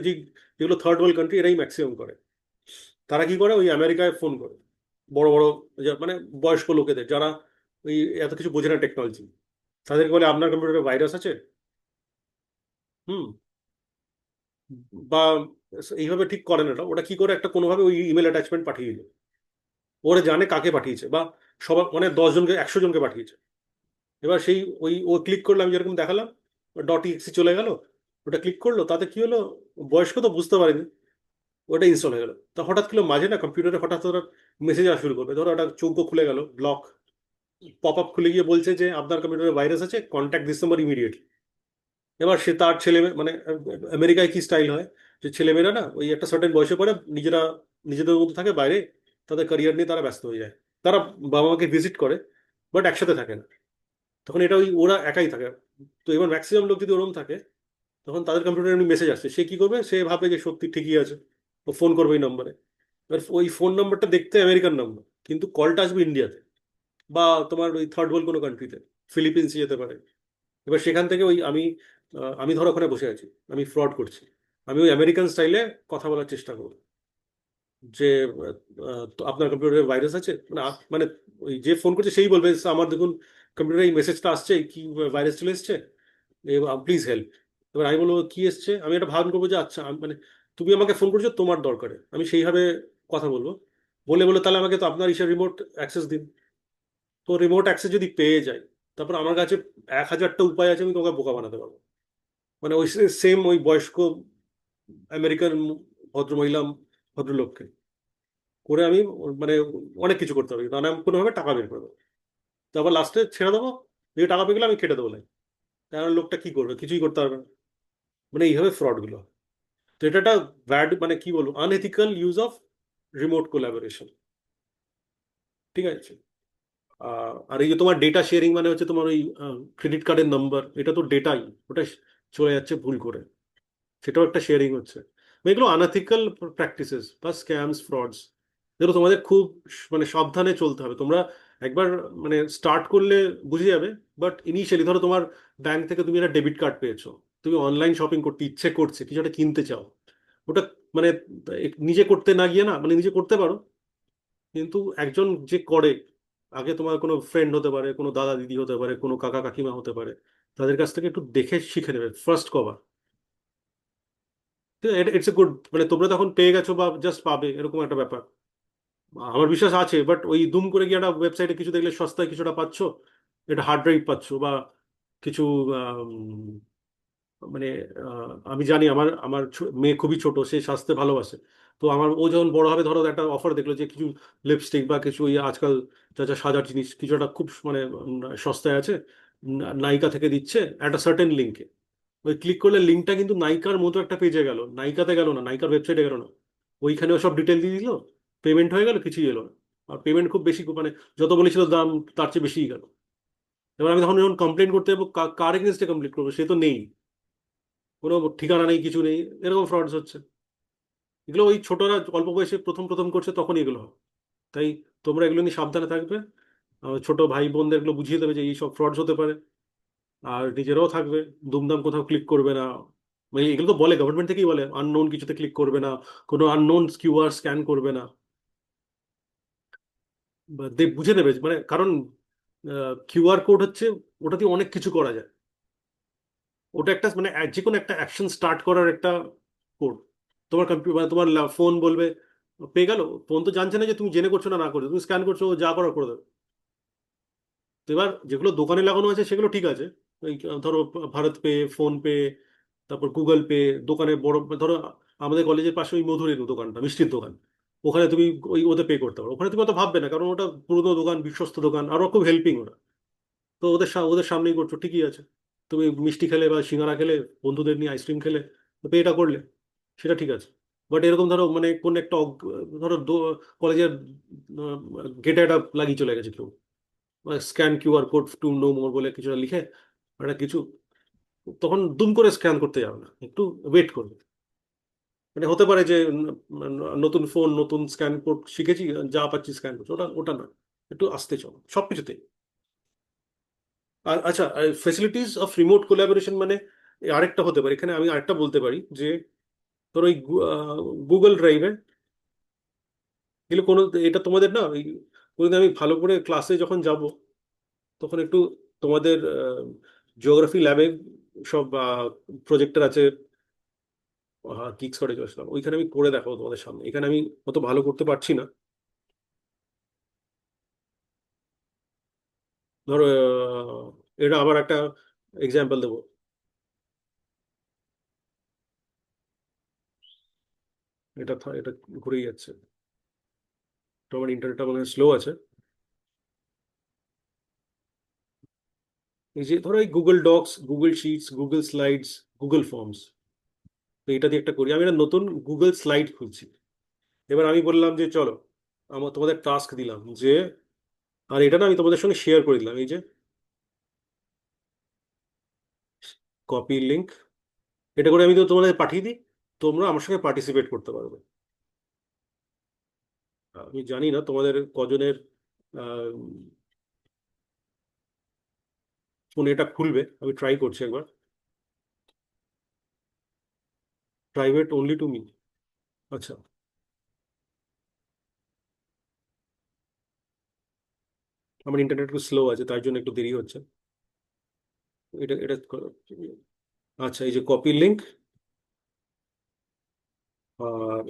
যেগুলো থার্ড ওয়ার্ল্ড কান্ট্রি এরাই ম্যাক্সিমাম করে। তারা কি করে, ওই আমেরিকায় ফোন করে বড় বড় মানে বয়স্ক লোকেদের যারা ওই এত কিছু বোঝে না টেকনোলজি, তাদেরকে বলে আপনার কম্পিউটারে ভাইরাস আছে। হুম। বা এইভাবে ঠিক করে না, ওটা ওটা কি করে একটা কোনোভাবে ওই ইমেল অ্যাটাচমেন্ট পাঠিয়ে দিল, ওরা জানে কাকে পাঠিয়েছে বা সবার মানে 10 জনকে 100 জনকে পাঠিয়েছে। এবার সেই ওই ও ক্লিক করলো, আমি যেরকম দেখালাম ডট ইক্সি চলে গেল, ওটা ক্লিক করলো, তাতে কি হলো, বয়স্ক তো বুঝতে পারেনি, ওটা ইনস্টল হয়ে গেল। তা হঠাৎ কি হলো, মাঝে না কম্পিউটারে হঠাৎ ওরা মেসেজ আসা শুরু করবে, ধরো একটা চৌকো খুলে গেল ব্লক, পপ আপ খুলে গিয়ে বলছে যে আপনার কম্পিউটারে ভাইরাস আছে, কন্ট্যাক্ট দিস নাম্বার ইমিডিয়েটলি। এবার সে তার ছেলে মানে আমেরিকায় কি স্টাইল হয়, যে ছেলেমেয়েরা না ওই একটা সার্টেন বয়সে পরে নিজেরা নিজেদের মধ্যে থাকে, বাইরে তাদের ক্যারিয়ার নিয়ে তারা ব্যস্ত হয়ে যায়, তারা বাবা মাকে ভিজিট করে বাট একসাথে থাকে না, তখন এটা ওই ওরা একাই থাকে। তো এবার ম্যাক্সিমাম লোক যদি ওরম থাকে, তখন তাদের কম্পিউটারে এমনি মেসেজ আসছে, সে কি করবে, সে ভাবে যে সত্যি ঠিকই আছে, ও ফোন করবে ওই নম্বরে। এবার ওই ফোন নাম্বারটা দেখতে আমেরিকান নাম্বার, কিন্তু কলটা আসবে ইন্ডিয়াতে বা তোমার ওই থার্ড ওয়ার্ল্ড কোনো কান্ট্রিতে, ফিলিপিন্সে যেতে পারে। এবার সেখান থেকে ওই আমি ধরো ওখানে বসে আছি, আমি ফ্রড করছি, আমি ওই আমেরিকান স্টাইলে কথা বলার চেষ্টা করবো যে তো আপনার কম্পিউটারে ভাইরাস আছে, মানে মানে ওই যে ফোন করছে সেই বলবে, "স্যার, আমার দেখুন কম্পিউটারে এই মেসেজটা আসছে, কি ভাইরাস চলে এসছে, প্লিজ হেল্প।" এবার আমি বলবো কি এসছে, আমি এটা ভাবনা করবো যে আচ্ছা মানে তুমি আমাকে ফোন করছো তোমার দরকারে, আমি সেইভাবে কথা বলবো, বলে বলে তাহলে আমাকে তো আপনার ইসে রিমোট অ্যাক্সেস দিন। তো রিমোট অ্যাক্সেস যদি পেয়ে যাই, তারপর আমার কাছে 1000টা উপায় আছে আমি তোমাকে বোকা বানাতে পারবো। মানে ওই সেম ওই বয়স্ক আমেরিকান ভদ্রমহিলা ভদ্রলোককে করে আমি মানে অনেক কিছু করতে পারি, নানা কোনোভাবে টাকা বের করে দেবো, তারপর লাস্টে ছেড়ে দেবো, যে টাকা পেয়ে গেলে আমি কেটে দেবো লাই। কারণ লোকটা কি করবে, কিছুই করতে পারবে না। মানে এইভাবে ফ্রড গুলো হয়। তো এটা একটা ব্যাড, মানে কি বলবো, unethical use of remote collaboration. ঠিক আছে। আর এই যে তোমার ডেটা শেয়ারিং, মানে হচ্ছে তোমার ওই ক্রেডিট কার্ডের নাম্বার, এটা তো ডেটাই, ওটা চলে যাচ্ছে ভুল করে, সেটাও একটা শেয়ারিং হচ্ছে। এগুলো আনএথিক্যাল প্র্যাকটিসেস বা স্ক্যামস, ফ্রডস, যেগুলো তোমাদের খুব মানে সাবধানে চলতে হবে। তোমরা একবার মানে স্টার্ট করলে বুঝে যাবে, বাট ইনিশিয়ালি ধরো তোমার ব্যাংক থেকে তুমি একটা ডেবিট কার্ড পেয়েছো, তুমি অনলাইন শপিং করতে ইচ্ছে করছে, কিছু একটা কিনতে চাও, ওটা মানে নিজে করতে না গিয়ে, না মানে নিজে করতে পারো, কিন্তু একজন যে করে, আগে তোমার কোনো ফ্রেন্ড হতে পারে, কোনো দাদা দিদি হতে পারে, কোনো কাকা কাকিমা হতে পারে, তাদের কাছ থেকে একটু দেখে শিখে নেবে first cover. It's a good, মানে তোমরা তখন পেয়ে গেছো বা জাস্ট পাবে এরকম একটা ব্যাপার আমার বিশ্বাস আছে। বাট ওই দুম করে গিয়ে একটা ওয়েবসাইটে কিছু দেখলে সস্তায় কিছুটা পাচ্ছ, এটা হার্ড ড্রাইভ পাচ্ছ বা কিছু মানে আমি জানি আমার আমার মেয়ে খুবই ছোট, সে সাজতে ভালোবাসে। তো আমার ও যখন বড় হবে, ধরো একটা অফার দেখলো যে কিছু লিপস্টিক বা কিছু ওই আজকাল যা যা সাজার জিনিস কিছু একটা খুব মানে সস্তায় আছে, নাইকা থেকে দিচ্ছে একটা সার্টেন লিঙ্কে, ওই ক্লিক করলে লিঙ্কটা কিন্তু নাইকার মতো একটা পেজে গেল, নাইকাতে গেল না, নাইকার ওয়েবসাইটে গেল না, ওইখানেও সব ডিটেল দিয়ে দিল, পেমেন্ট হয়ে গেল, কিছুই এলো না। আর পেমেন্ট খুব বেশি, মানে যত বলেছিল দাম তার চেয়ে বেশিই গেল। এবার আমি তখন যখন কমপ্লেন করতে যাবো, কার এগেনস্টে কমপ্লেন করবো, সে তো নেই, কোনো ঠিকানা নেই, কিছু নেই, এরকম ফ্রডস হচ্ছে। এগুলো ওই ছোটরা অল্প বয়সে প্রথম প্রথম করছে তখন এগুলো হয়। তাই তোমরা এগুলো নিয়ে সাবধানে থাকবে, ছোট ভাই বোনদের এগুলো বুঝিয়ে দেবে যে এইসব ফ্রডস হতে পারে, আর নিজেরাও থাকবে, দুমদাম কোথাও ক্লিক করবে না। মানে এগুলো তো বলে, গভর্নমেন্ট থেকেই বলে আননোন কিছুতে ক্লিক করবে না, কোনো আননোন কিউআর স্ক্যান করবে না, বা বুঝে নেবে, মানে কারণ কিউআর কোড হচ্ছে, ওটা দিয়ে অনেক কিছু করা যায়, ওটা একটা মানে যে কোনো একটা অ্যাকশন স্টার্ট করার একটা কোড। তোমার কম্পিউটার মানে তোমার ফোন বলবে, পেয়ে গেল, ফোন তো জানছে না যে তুমি জেনে করছো না না করছো, তুমি স্ক্যান করছো, ও যা করার করে দেবে। তো এবার যেগুলো দোকানে লাগানো আছে সেগুলো ঠিক আছে, ওই ধরো ভারত পে, ফোন পে, তারপর গুগল পে, দোকানে বড় ধরো আমাদের কলেজের পাশে ওই মধুরের দোকানটা, মিষ্টির দোকান, ওখানে তুমি ওই ওদের পে করতে পারো, ওখানে তুমি অত ভাববে না, কারণ ওটা পুরোনো দোকান, বিশ্বস্ত দোকান, আর ওরা খুব হেল্পিং ওরা। তো ওদের ওদের সামনেই করছো, ঠিকই আছে। তুমি মিষ্টি খেলে বা সিঙ্গারা খেলে, বন্ধুদের নিয়ে আইসক্রিম খেলে, তো পেটা করলে, সেটা ঠিক আছে। বাট এরকম ধরো মানে কোন একটা ধরো কলেজের গেটে একটা লাগিয়ে চলে গেছে কেউ, scan QR code to know more বলে কিছুটা লিখে একটা কিছু, তখন দুম করে স্ক্যান করতে যাবে না, একটু ওয়েট করবে। মানে হতে পারে যে নতুন ফোন, নতুন স্ক্যান কোড শিখেছি, যা পাচ্ছি স্ক্যান করছি, ওটা ওটা না, একটু আসতে চলো সবকিছুতে। আর আচ্ছা, ফেসিলিটিস অফ রিমোট কোলাবোরেশন মানে আরেকটা হতে পারে, এখানে আমি আরেকটা বলতে পারি যে ধরো ওই গুগল ড্রাইভে এগুলো কোনো, এটা তোমাদের না ওই কোনোদিন আমি ভালো করে ক্লাসে যখন যাব, তখন একটু তোমাদের জিওগ্রাফি ল্যাবে সব প্রজেক্টর আছে, কিক্স করে চলে আসলাম, ওইখানে আমি করে দেখাবো তোমাদের সামনে, এখানে আমি অত ভালো করতে পারছি না। ধরো এটা আবার একটা এক্সাম্পল দেবো, এটা ঘুরেই যাচ্ছে, তো আমার ইন্টারনেটটা মানে স্লো আছে। এই যে ধরো এই Google Docs, Google Sheets, Google Slides, Google Forms, তো এটা দিয়ে একটা করি, আমি একটা নতুন গুগল স্লাইড খুলছি। এবার আমি বললাম যে চলো, তোমাদের টাস্ক দিলাম যে, আর এটা না আমি তোমাদের সঙ্গে শেয়ার করে দিলাম, এই যে কপি লিঙ্ক, এটা করে আমি তো তোমাদের পাঠিয়ে দিই, তোমরা আমার সঙ্গে পার্টিসিপেট করতে পারবে। আমি জানি না তোমাদের কজনের ফোনে এটা খুলবে, আমি ট্রাই করছি একবার। প্রাইভেট অনলি টু মি, আচ্ছা। আমার ইন্টারনেট একটু স্লো আছে, তার জন্য একটু দেরি হচ্ছে। এটা এটা আচ্ছা, এই যে কপি লিঙ্ক,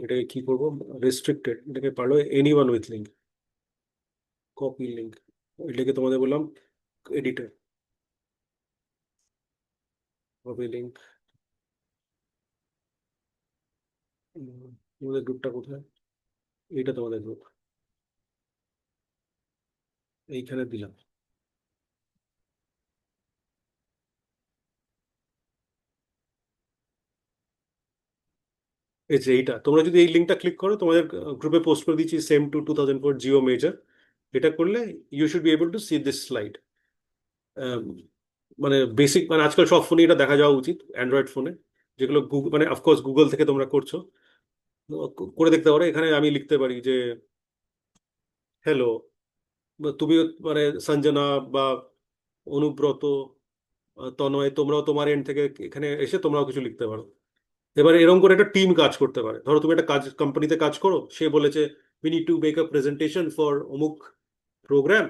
এটাকে কি করবো, রেস্ট্রিক্টেড, এটাকে পারলো any one with link, copy link, এটাকে তোমাদের বললাম এডিটর, কপি লিঙ্ক। তোমাদের গ্রুপটা কোথায়? এইটা তোমাদের গ্রুপ, এইখানে দিলাম। এই যে এইটা, তোমরা যদি এই লিঙ্কটা ক্লিক করো, তোমাদের গ্রুপে পোস্ট করে দিচ্ছি, সেম টু 2004 জিও মেজর। এটা করলে you should be able to see this slide. মানে বেসিক, মানে আজকাল সব ফোনে এটা দেখা যাওয়া উচিত, অ্যান্ড্রয়েড ফোনে, যেগুলো গুগল, মানে অফকোর্স গুগল থেকে তোমরা করছো। তো করে দেখতে পারো, এখানে আমি লিখতে পারি যে হ্যালো, তুমি, মানে সঞ্জনা বা অনুব্রত, তনয়, তোমরাও তোমার এন্ড থেকে এখানে এসে তোমরাও কিছু লিখতে পারো। এবার এরকম করে একটা টিম কাজ করতে পারে। ধরো তুমি একটা কাজ, কোম্পানিতে কাজ করো, সে বলেছে we need to make a presentation for অমুক প্রোগ্রাম,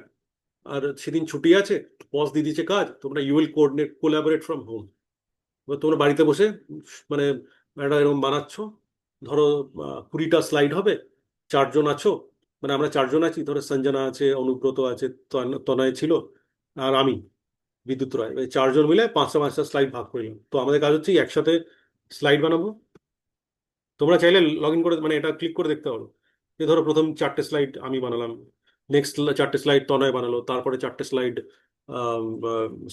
আর সেদিন ছুটি আছে, বস দিয়ে দিচ্ছে কাজ, তোমরা you will coordinate collaborate from home. এবার তোমরা বাড়িতে বসে মানে একটা এরকম বানাচ্ছ। ধরো 20টা স্লাইড হবে, 4জন আছো, মানে আমরা 4জন আছি, ধরো সঞ্জনা আছে, অনুব্রত আছে, তনয় ছিল, আর আমি বিদ্যুৎ রায়, এই 4জন মিলে 5টা 5টা স্লাইড ভাগ করলাম। তো আমাদের কাজ হচ্ছে এই একসাথে স্লাইড বানাবো। তোমরা চাইলে লগ ইন করে, মানে এটা ক্লিক করে দেখতে পারো, যে ধরো প্রথম 4টে স্লাইড আমি বানালাম, নেক্সট 4টে স্লাইড তনয় বানালো, তারপরে 4টে স্লাইড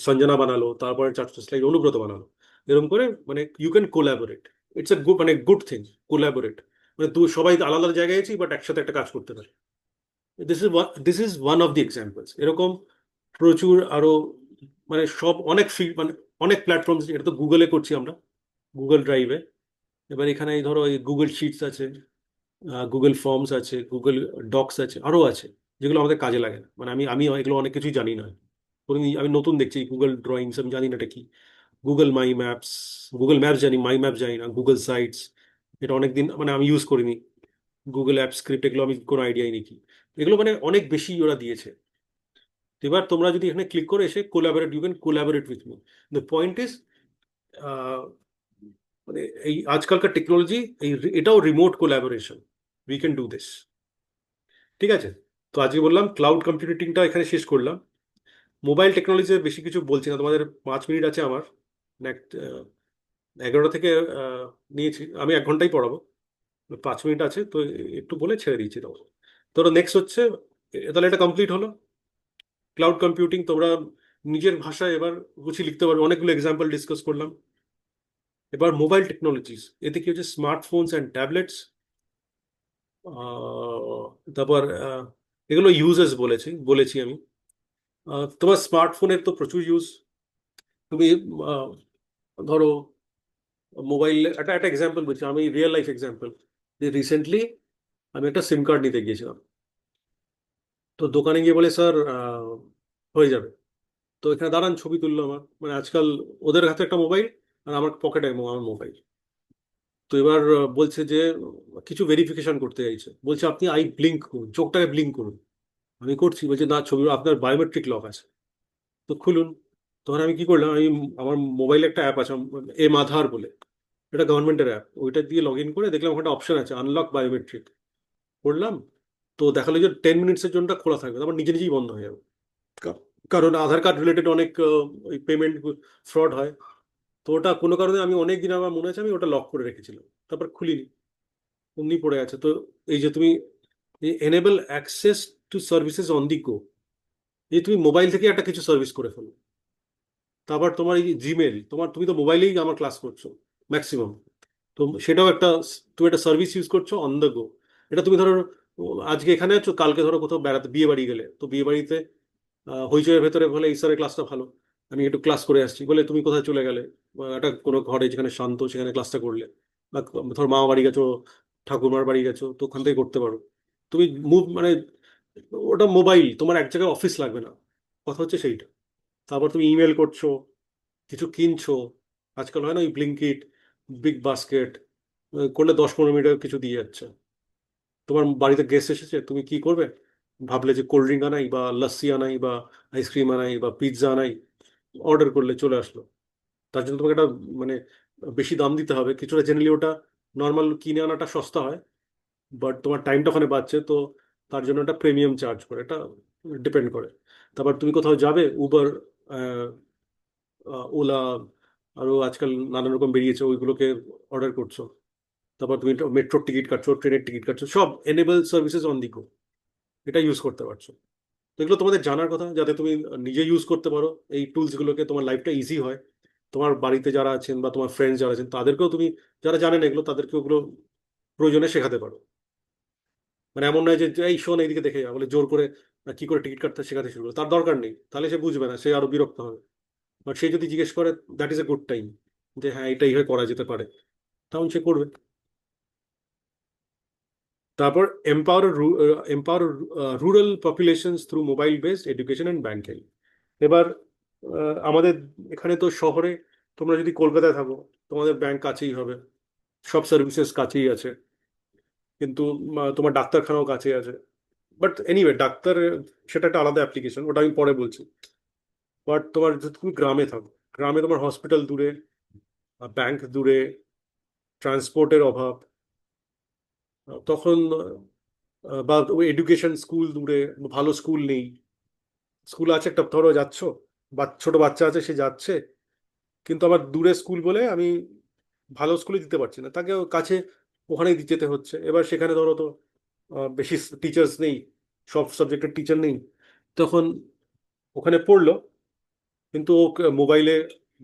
সঞ্জনা বানালো, তারপরে 4টে স্লাইড অনুব্রত বানালো। এরকম করে মানে you can collaborate. It's a good, মানে গুড থিং, কোলাবোরেট। মানে তুই সবাই আলাদা আলাদা জায়গায় আছি, বাট একসাথে একটা কাজ করতে পারে। This is one of the examples. এরকম প্রচুর আরো, মানে সব অনেক মানে অনেক প্ল্যাটফর্ম। এটা তো গুগলে করছি আমরা, গুগল ড্রাইভে। এবার এখানে এই ধরো এই গুগল শিটস আছে, গুগল ফর্মস আছে, গুগল ডক্স আছে, আরও আছে, যেগুলো আমাদের কাজে লাগে না। মানে আমি আমি এগুলো অনেক কিছুই জানি না। আমি নতুন দেখছি গুগল ড্রয়িংস, আমি জানি না এটা কি। গুগল মাই ম্যাপস, গুগল ম্যাপস জানি, মাই ম্যাপ জানি না। গুগল সাইটস, এটা অনেকদিন মানে আমি ইউজ করিনি। গুগল অ্যাপ স্ক্রিপ্ট, এগুলো আমি কোনো আইডিয়াই নেই কি। এগুলো মানে অনেক বেশি ওরা দিয়েছে। তো এবার তোমরা যদি এখানে ক্লিক করে এসে collaborate, you can collaborate with me. The point is, মানে এই আজকালকার টেকনোলজি, এই এটাও remote collaboration, we can do this. ঠিক আছে, তো আজকে বললাম ক্লাউড কম্পিউটিংটা এখানে শেষ করলাম। মোবাইল টেকনোলজিতে বেশি কিছু বলছি না, তোমাদের 5 মিনিট আছে আমার, 11টা থেকে নিয়েছি, আমি 1 ঘন্টাই পড়াবো, 5 মিনিট আছে তো, একটু বলে ছেড়ে দিয়েছি। ধরো নেক্সট হচ্ছে, তাহলে এটা কমপ্লিট হলো ক্লাউড কম্পিউটিং। তোমরা নিজের ভাষায় এবার গুছিয়ে লিখতে পারবে, অনেকগুলো এক্সাম্পল ডিসকাস করলাম। এবার মোবাইল টেকনোলজিস, এতে কি হচ্ছে, স্মার্টফোনস অ্যান্ড ট্যাবলেটস, তারপর এগুলো ইউজেস বলেছি আমি। তোমার স্মার্টফোনের তো প্রচুর ইউজ। তুমি আহ, ধরো মোবাইল, একটা একটা এক্সাম্পল বলছি, আমি রিয়েল লাইফ এক্সাম্পল, যে রিসেন্টলি আমি একটা সিম কার্ড নিতে গিয়েছিলাম। তো দোকানে গিয়ে বলে, স্যার হয়ে যাবে। তো এখানে দাঁড়ান, ছবি তুললো আমার, মানে আজকাল ওদের হাতে একটা মোবাইল আর আমার পকেটে আমার মোবাইল। তো এবার বলছে যে কিছু ভেরিফিকেশন করতে চাইছে, বলছে আপনি আই ব্লিঙ্ক করুন, চোখটাকে ব্লিঙ্ক করুন। আমি করছি, বলছে না, ছবি আপনার বায়োমেট্রিক লক আছে। তো খুলুন। তখন আমি কি করলাম, আমি আমার মোবাইলে একটা অ্যাপ আছে, এম আধার বলে, এটা গভর্নমেন্টের অ্যাপ, ওইটা দিয়ে লগ ইন করে দেখলাম ওখানে অপশন আছে আনলক বায়োমেট্রিক। করলাম, তো দেখালো যে 10 মিনিটসের জন্য খোলা থাকবে, তারপর নিজে নিজেই বন্ধ হয়ে যাবে। কা- কারণ আধার কার্ড রিলেটেড অনেক ওই পেমেন্ট ফ্রড হয়। তো ওটা কোনো কারণে আমি অনেক দিন, আমার মনে আছে আমি ওটা লক করে রেখেছিলাম, তারপর খুলিনি, অমনি পড়ে আছে। তো এই যে তুমি enable access to services on the go, এই তুমি মোবাইল থেকে একটা কিছু সার্ভিস করে ফেলো। তারপর তোমার এই জিমেল, তুমি তো মোবাইলেই আমার ক্লাস করছো ম্যাক্সিমাম, তো সেটাও একটা, তুমি একটা সার্ভিস ইউজ করছো অন দ্য গো। এটা তুমি ধরো আজকে এখানে আছো, কালকে ধরো কোথাও বেড়াতে, বিয়ে বাড়ি গেলে, তো বিয়ে বাড়িতে হইচইয়ের ভেতরে বলে এই স্যারের ক্লাসটা ভালো, আমি একটু ক্লাস করে আসছি, বলে তুমি কোথায় চলে গেলে, একটা কোনো ঘরে যেখানে শান্ত, সেখানে ক্লাসটা করলে, বা ধর মামা বাড়ি গেছো, ঠাকুরমার বাড়ি গেছো, তো ওখান থেকে করতে পারো। তুমি মুভ মানে ওটা মোবাইল, তোমার এক জায়গায় অফিস লাগবে না, কথা হচ্ছে সেইটা। তারপর তুমি ইমেল করছো, কিছু কিনছো, আজকাল হয় না ওই ব্লিঙ্কিট, বিগ বাস্কেট, করলে 10-15 মিনিটে কিছু দিয়ে যাচ্ছে। তোমার বাড়িতে গেস্ট এসেছে, তুমি কি করবে? ভাবলে যে কোল্ড ড্রিঙ্ক আনাই, বা লস্যি আনাই, বা আইসক্রিম আনাই, বা পিৎজা আনাই, অর্ডার করলে চলে আসলো। তার জন্য তোমাকে একটা মানে বেশি দাম দিতে হবে কিছুটা, জেনারেলি ওটা নর্মাল কিনে আনাটা সস্তা হয়, বাট তোমার টাইমটা ওখানে বাঁচছে, তো তার জন্য একটা প্রিমিয়াম চার্জ করে, এটা ডিপেন্ড করে। তারপর তুমি কোথাও যাবে, উবার, ওলা, আরো আজকাল নানান রকম বেরিয়েছে, ওইগুলোকে অর্ডার করছো। তারপর তুমি মেট্রোর টিকিট কাটছো, ট্রেনের টিকিট কাটছো, সব এনেবল সার্ভিসেস অন দি গো, এটা ইউজ করতে পারছো। তো এগুলো তোমাদের জানার কথা, যাতে তুমি নিজে ইউজ করতে পারো এই টুলসগুলোকে, তোমার লাইফটা ইজি হয়। তোমার বাড়িতে যারা আছেন বা তোমার ফ্রেন্ডস যারা আছেন তাদেরকেও তুমি, যারা জানেন এগুলো, তাদেরকে ওগুলো প্রয়োজনে শেখাতে পারো। মানে এমন নয় যে এই শোন এইদিকে দেখে যা বলে জোর করে কি করে টিকিট কাটতে শেখাতে শুরু করো, তার দরকার নেই, তাহলে সে বুঝবে না, সে আরো বিরক্ত হবে। বাট সে যদি জিজ্ঞেস করে, that is a good time, যে হ্যাঁ এটা এইভাবে করা যেতে পারে, তখন সে করবে। তারপর empower rural populations through mobile based education and banking. এবার আমাদের এখানে তো শহরে, তোমরা যদি কলকাতায় থাকো, তোমাদের ব্যাংক কাছেই হবে, সব সার্ভিসেস কাছেই আছে, কিন্তু তোমার ডাক্তারখানাও কাছে আছে। বাট এনিওয়ে, ডাক্তার সেটা একটা আলাদা অ্যাপ্লিকেশন, ওটা আমি পরে বলছি। বাট তোমার যদি তুমি গ্রামে থাকো, গ্রামে তোমার হসপিটাল দূরে, ব্যাংক দূরে, ট্রান্সপোর্টের অভাব, তখন বা এডুকেশন, স্কুল দূরে, ভালো স্কুল নেই। স্কুল আছে একটা, ধরো যাচ্ছ, বা ছোট বাচ্চা আছে সে যাচ্ছে, কিন্তু আমার দূরে স্কুল বলে আমি ভালো স্কুলে দিতে পারছি না, তাকে কাছে ওখানেই যেতে হচ্ছে। এবার সেখানে ধরো তো বেশি টিচার্স নেই, সব সাবজেক্টের টিচার নেই, তখন ওখানে পড়লো, কিন্তু ও মোবাইলে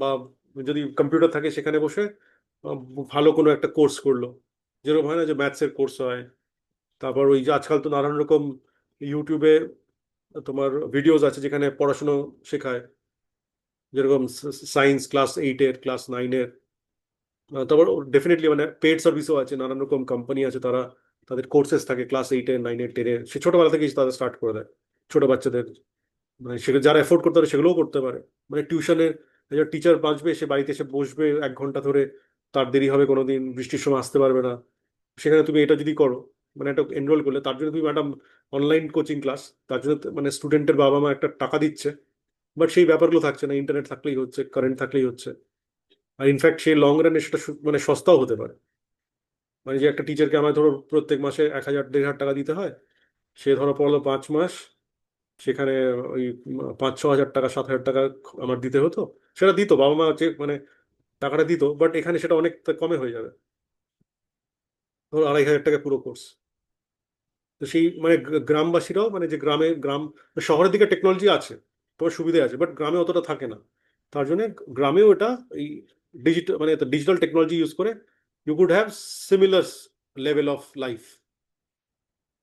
বা যদি কম্পিউটার থাকে সেখানে বসে আহ, ভালো কোনো একটা কোর্স করলো, যেরকম হয় না যে ম্যাথসের কোর্স হয়। তারপর ওই যে আজকাল তো নানান রকম ইউটিউবে তোমার ভিডিওস আছে যেখানে পড়াশুনো শেখায়, যেরকম সায়েন্স ক্লাস 8-এর, ক্লাস 9-এর। তারপর ডেফিনেটলি মানে পেড সার্ভিসও আছে, নানান রকম কোম্পানি আছে, তারা তাদের কোর্সেস থাকে ক্লাস 8-এর, 9-এর, 10-এর, সে ছোটবেলা থেকেই তাদের স্টার্ট করে দেয় ছোট বাচ্চাদের। মানে সেগুলো যারা এফোর্ড করতে পারে সেগুলোও করতে পারে। মানে টিউশনের টিচার বাঁচবে, সে বাড়িতে এসে বসবে 1 ঘন্টা ধরে, তার দেরি হবে, কোনোদিন বৃষ্টির সময় আসতে পারবে না, সেখানে তুমি এটা যদি করো, মানে একটা এনরোল করলে, তার জন্য তুমি একটা অনলাইন কোচিং ক্লাস, তার জন্য মানে স্টুডেন্টের বাবা মা একটা টাকা দিচ্ছে, বাট সেই ব্যাপারগুলো থাকছে না, ইন্টারনেট থাকলেই হচ্ছে, কারেন্ট থাকলেই হচ্ছে। আর ইনফ্যাক্ট সেই লং রানে সেটা মানে সস্তাও হতে পারে। মানে যে একটা টিচারকে আমার ধরো প্রত্যেক মাসে 1,000-1,500 টাকা দিতে হয়, সে ধরো পড়লো 5 মাস, সেখানে ওই 5-6 হাজার টাকা, 7 হাজার টাকা আমার দিতে হতো, সেটা দিত বাবা মা, যে মানে টাকাটা দিত, বাট এখানে সেটা অনেক কমে হয়ে যাবে, ধরো 2,500 টাকা পুরো কোর্স। তো সেই মানে গ্রামবাসীরাও, মানে যে গ্রাম, শহরের দিকে টেকনোলজি আছে, তোমার সুবিধা আছে, বাট গ্রামে অতটা থাকে না। তার জন্য গ্রামেও এটা এই ডিজিটাল, মানে ডিজিটাল টেকনোলজি ইউজ করে you could have similar level of life,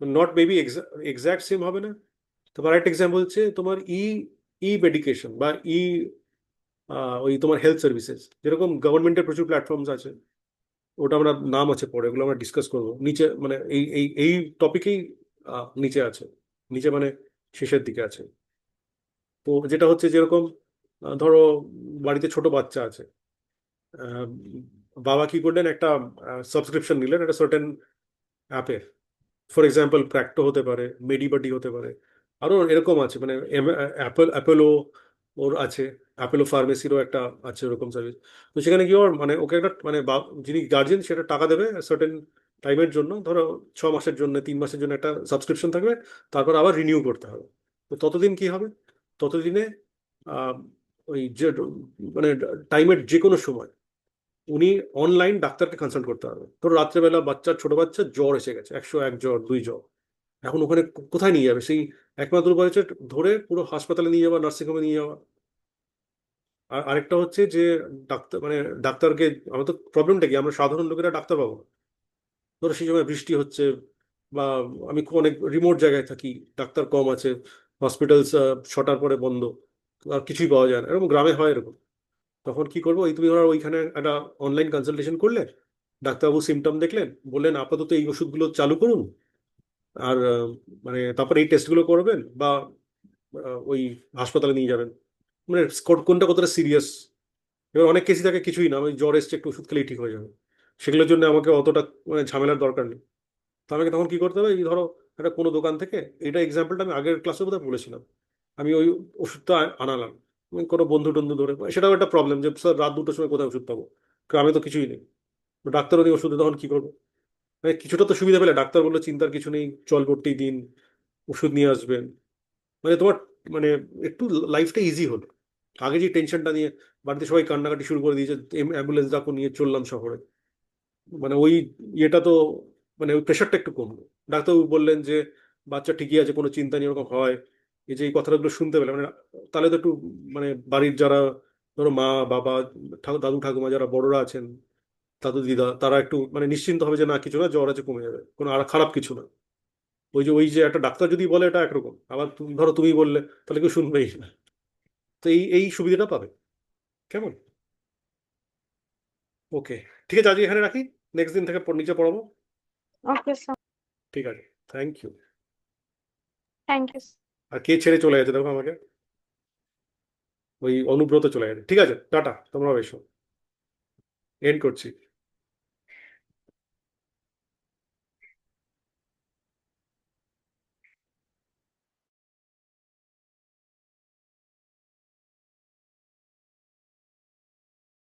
not maybe exact same হবে না। তারপর আরেকটা এক্সাম্পল হচ্ছে তোমার ই মেডিকেশন বা ওই তোমার হেলথ সার্ভিসেস, যেরকম গভর্নমেন্টের প্রচুর প্ল্যাটফর্মস আছে, ওটা আমরা নাম আছে পরে, ওগুলো আমরা ডিসকাস করবো নিচে, মানে এই টপিকেই নিচে আছে, নিচে মানে শেষের দিকে আছে। তো যেটা হচ্ছে যেরকম ধরো বাড়িতে ছোট বাচ্চা আছে, আহ, বাবা কি করলেন, একটা সাবস্ক্রিপশন নিলেন একটা সার্টেন অ্যাপে, ফর এক্সাম্পল প্র্যাক্টো হতে পারে, মেডিবাডি হতে পারে, আরো এরকম আছে, মানে অ্যাপেলো ওর আছে, অ্যাপেলো ফার্মেসিরও একটা আছে ওরকম সার্ভিস। তো সেখানে কি ওর মানে ওকে একটা মানে যিনি গার্জিয়ান সেটা টাকা দেবে সার্টেন টাইমের জন্য, ধরো 6 মাসের জন্য, 3 মাসের জন্য একটা সাবস্ক্রিপশন থাকবে, তারপর আবার রিনিউ করতে হবে। তো ততদিন কি হবে, ততদিনে আহ, ওই যে মানে টাইমের যে কোনো সময় উনি অনলাইন ডাক্তারকে কনসাল্ট করতে পারবে। ধরো রাত্রেবেলা ছোট বাচ্চা জ্বর এসে গেছে, 101 জ্বর, 2 জ্বর, এখন ওখানে কোথায় নিয়ে যাবে, সেই একমাত্র উপায় হচ্ছে ধরে পুরো হাসপাতালে নিয়ে যাওয়া, নার্সিংহোমে নিয়ে যাওয়া। আর আরেকটা হচ্ছে যে ডাক্তার মানে ডাক্তারকে, আমার তো প্রবলেমটা কি, আমরা সাধারণ লোকেরা ডাক্তার পাবো না। ধরো সেই সময় বৃষ্টি হচ্ছে, বা আমি খুব অনেক রিমোট জায়গায় থাকি, ডাক্তার কম আছে, হসপিটালস 6টার পরে বন্ধ, আর কিছুই পাওয়া যায় না, এরকম গ্রামে হয় এরকম। তখন কি করবো, ওই তুমি ধরো ওইখানে একটা অনলাইন কনসালটেশন করলে, ডাক্তারবাবু সিমটম দেখলেন, বললেন আপাতত এই ওষুধগুলো চালু করুন, আর মানে তারপরে এই টেস্টগুলো করবেন, বা ওই হাসপাতালে নিয়ে যাবেন, মানে কোনটা কতটা সিরিয়াস। এবার অনেক কেসই থাকে কিছুই না, ওই জ্বর এসছে একটু ওষুধ খেলেই ঠিক হয়ে যাবে, সেগুলোর জন্য আমাকে অতটা মানে ঝামেলার দরকার নেই। তো আমাকে তখন কি করতে হবে, এই ধরো একটা কোনো দোকান থেকে, এটা এক্সাম্পলটা আমি আগের ক্লাসে বোধহয় বলেছিলাম, আমি ওই ওষুধটা আনালাম, আমি কোনো বন্ধু টন্ধু ধরে, সেটাও একটা প্রবলেম যে স্যার রাত 2টোর সময় কোথায় ওষুধ পাবো, গ্রামে তো কিছুই নেই, ডাক্তারও নেই ওষুধে, তখন কি করবো? মানে কিছুটা তো সুবিধা পেলে, ডাক্তার বললো চিন্তার কিছু নেই, চল ভর্তি দিন, ওষুধ নিয়ে আসবেন, মানে তোমার মানে একটু লাইফটা ইজি হলো। আগে যে টেনশনটা নিয়ে বাড়িতে সবাই কান্নাকাটি শুরু করে দিয়েছে, অ্যাম্বুলেন্স ডাকো, নিয়ে চললাম শহরে, মানে ওই ইয়েটা তো, মানে ওই প্রেশারটা একটু কমলো। ডাক্তারবাবু বললেন যে বাচ্চা ঠিকই আছে, কোনো চিন্তা নেই, ওরকম হয়, এই যে এই কথাগুলো শুনতে পেলাম, মানে তাহলে তো একটু মানে বাড়ির যারা ধরো মা বাবা দাদু ঠাকুমা যারা বড়রা আছেন, দাদু দিদা, তারা একটু মানে নিশ্চিন্ত হবে যে না কিছু না, জ্বর আছে কমে যাবে, কোনো আর খারাপ কিছু না। ওই যে একটা ডাক্তার যদি বলে এটা একরকম, আবার ধরো তুমি বললে, তাহলে কেউ শুনবেই না। তো এই এই সুবিধাটা পাবে। কেমন? ওকে, ঠিক আছে, আজকে এখানে রাখি, নেক্সট দিন থেকে নিচে পড়াবো। Okay, sir. ঠিক আছে, থ্যাংক ইউ। Thank you. আর কে ছেড়ে চলে গেছে দেখো আমাকে, ওই অনুব্রত চলে গেছে। ঠিক আছে, টাটা, তোমরাও এসো, এন্ড করছি।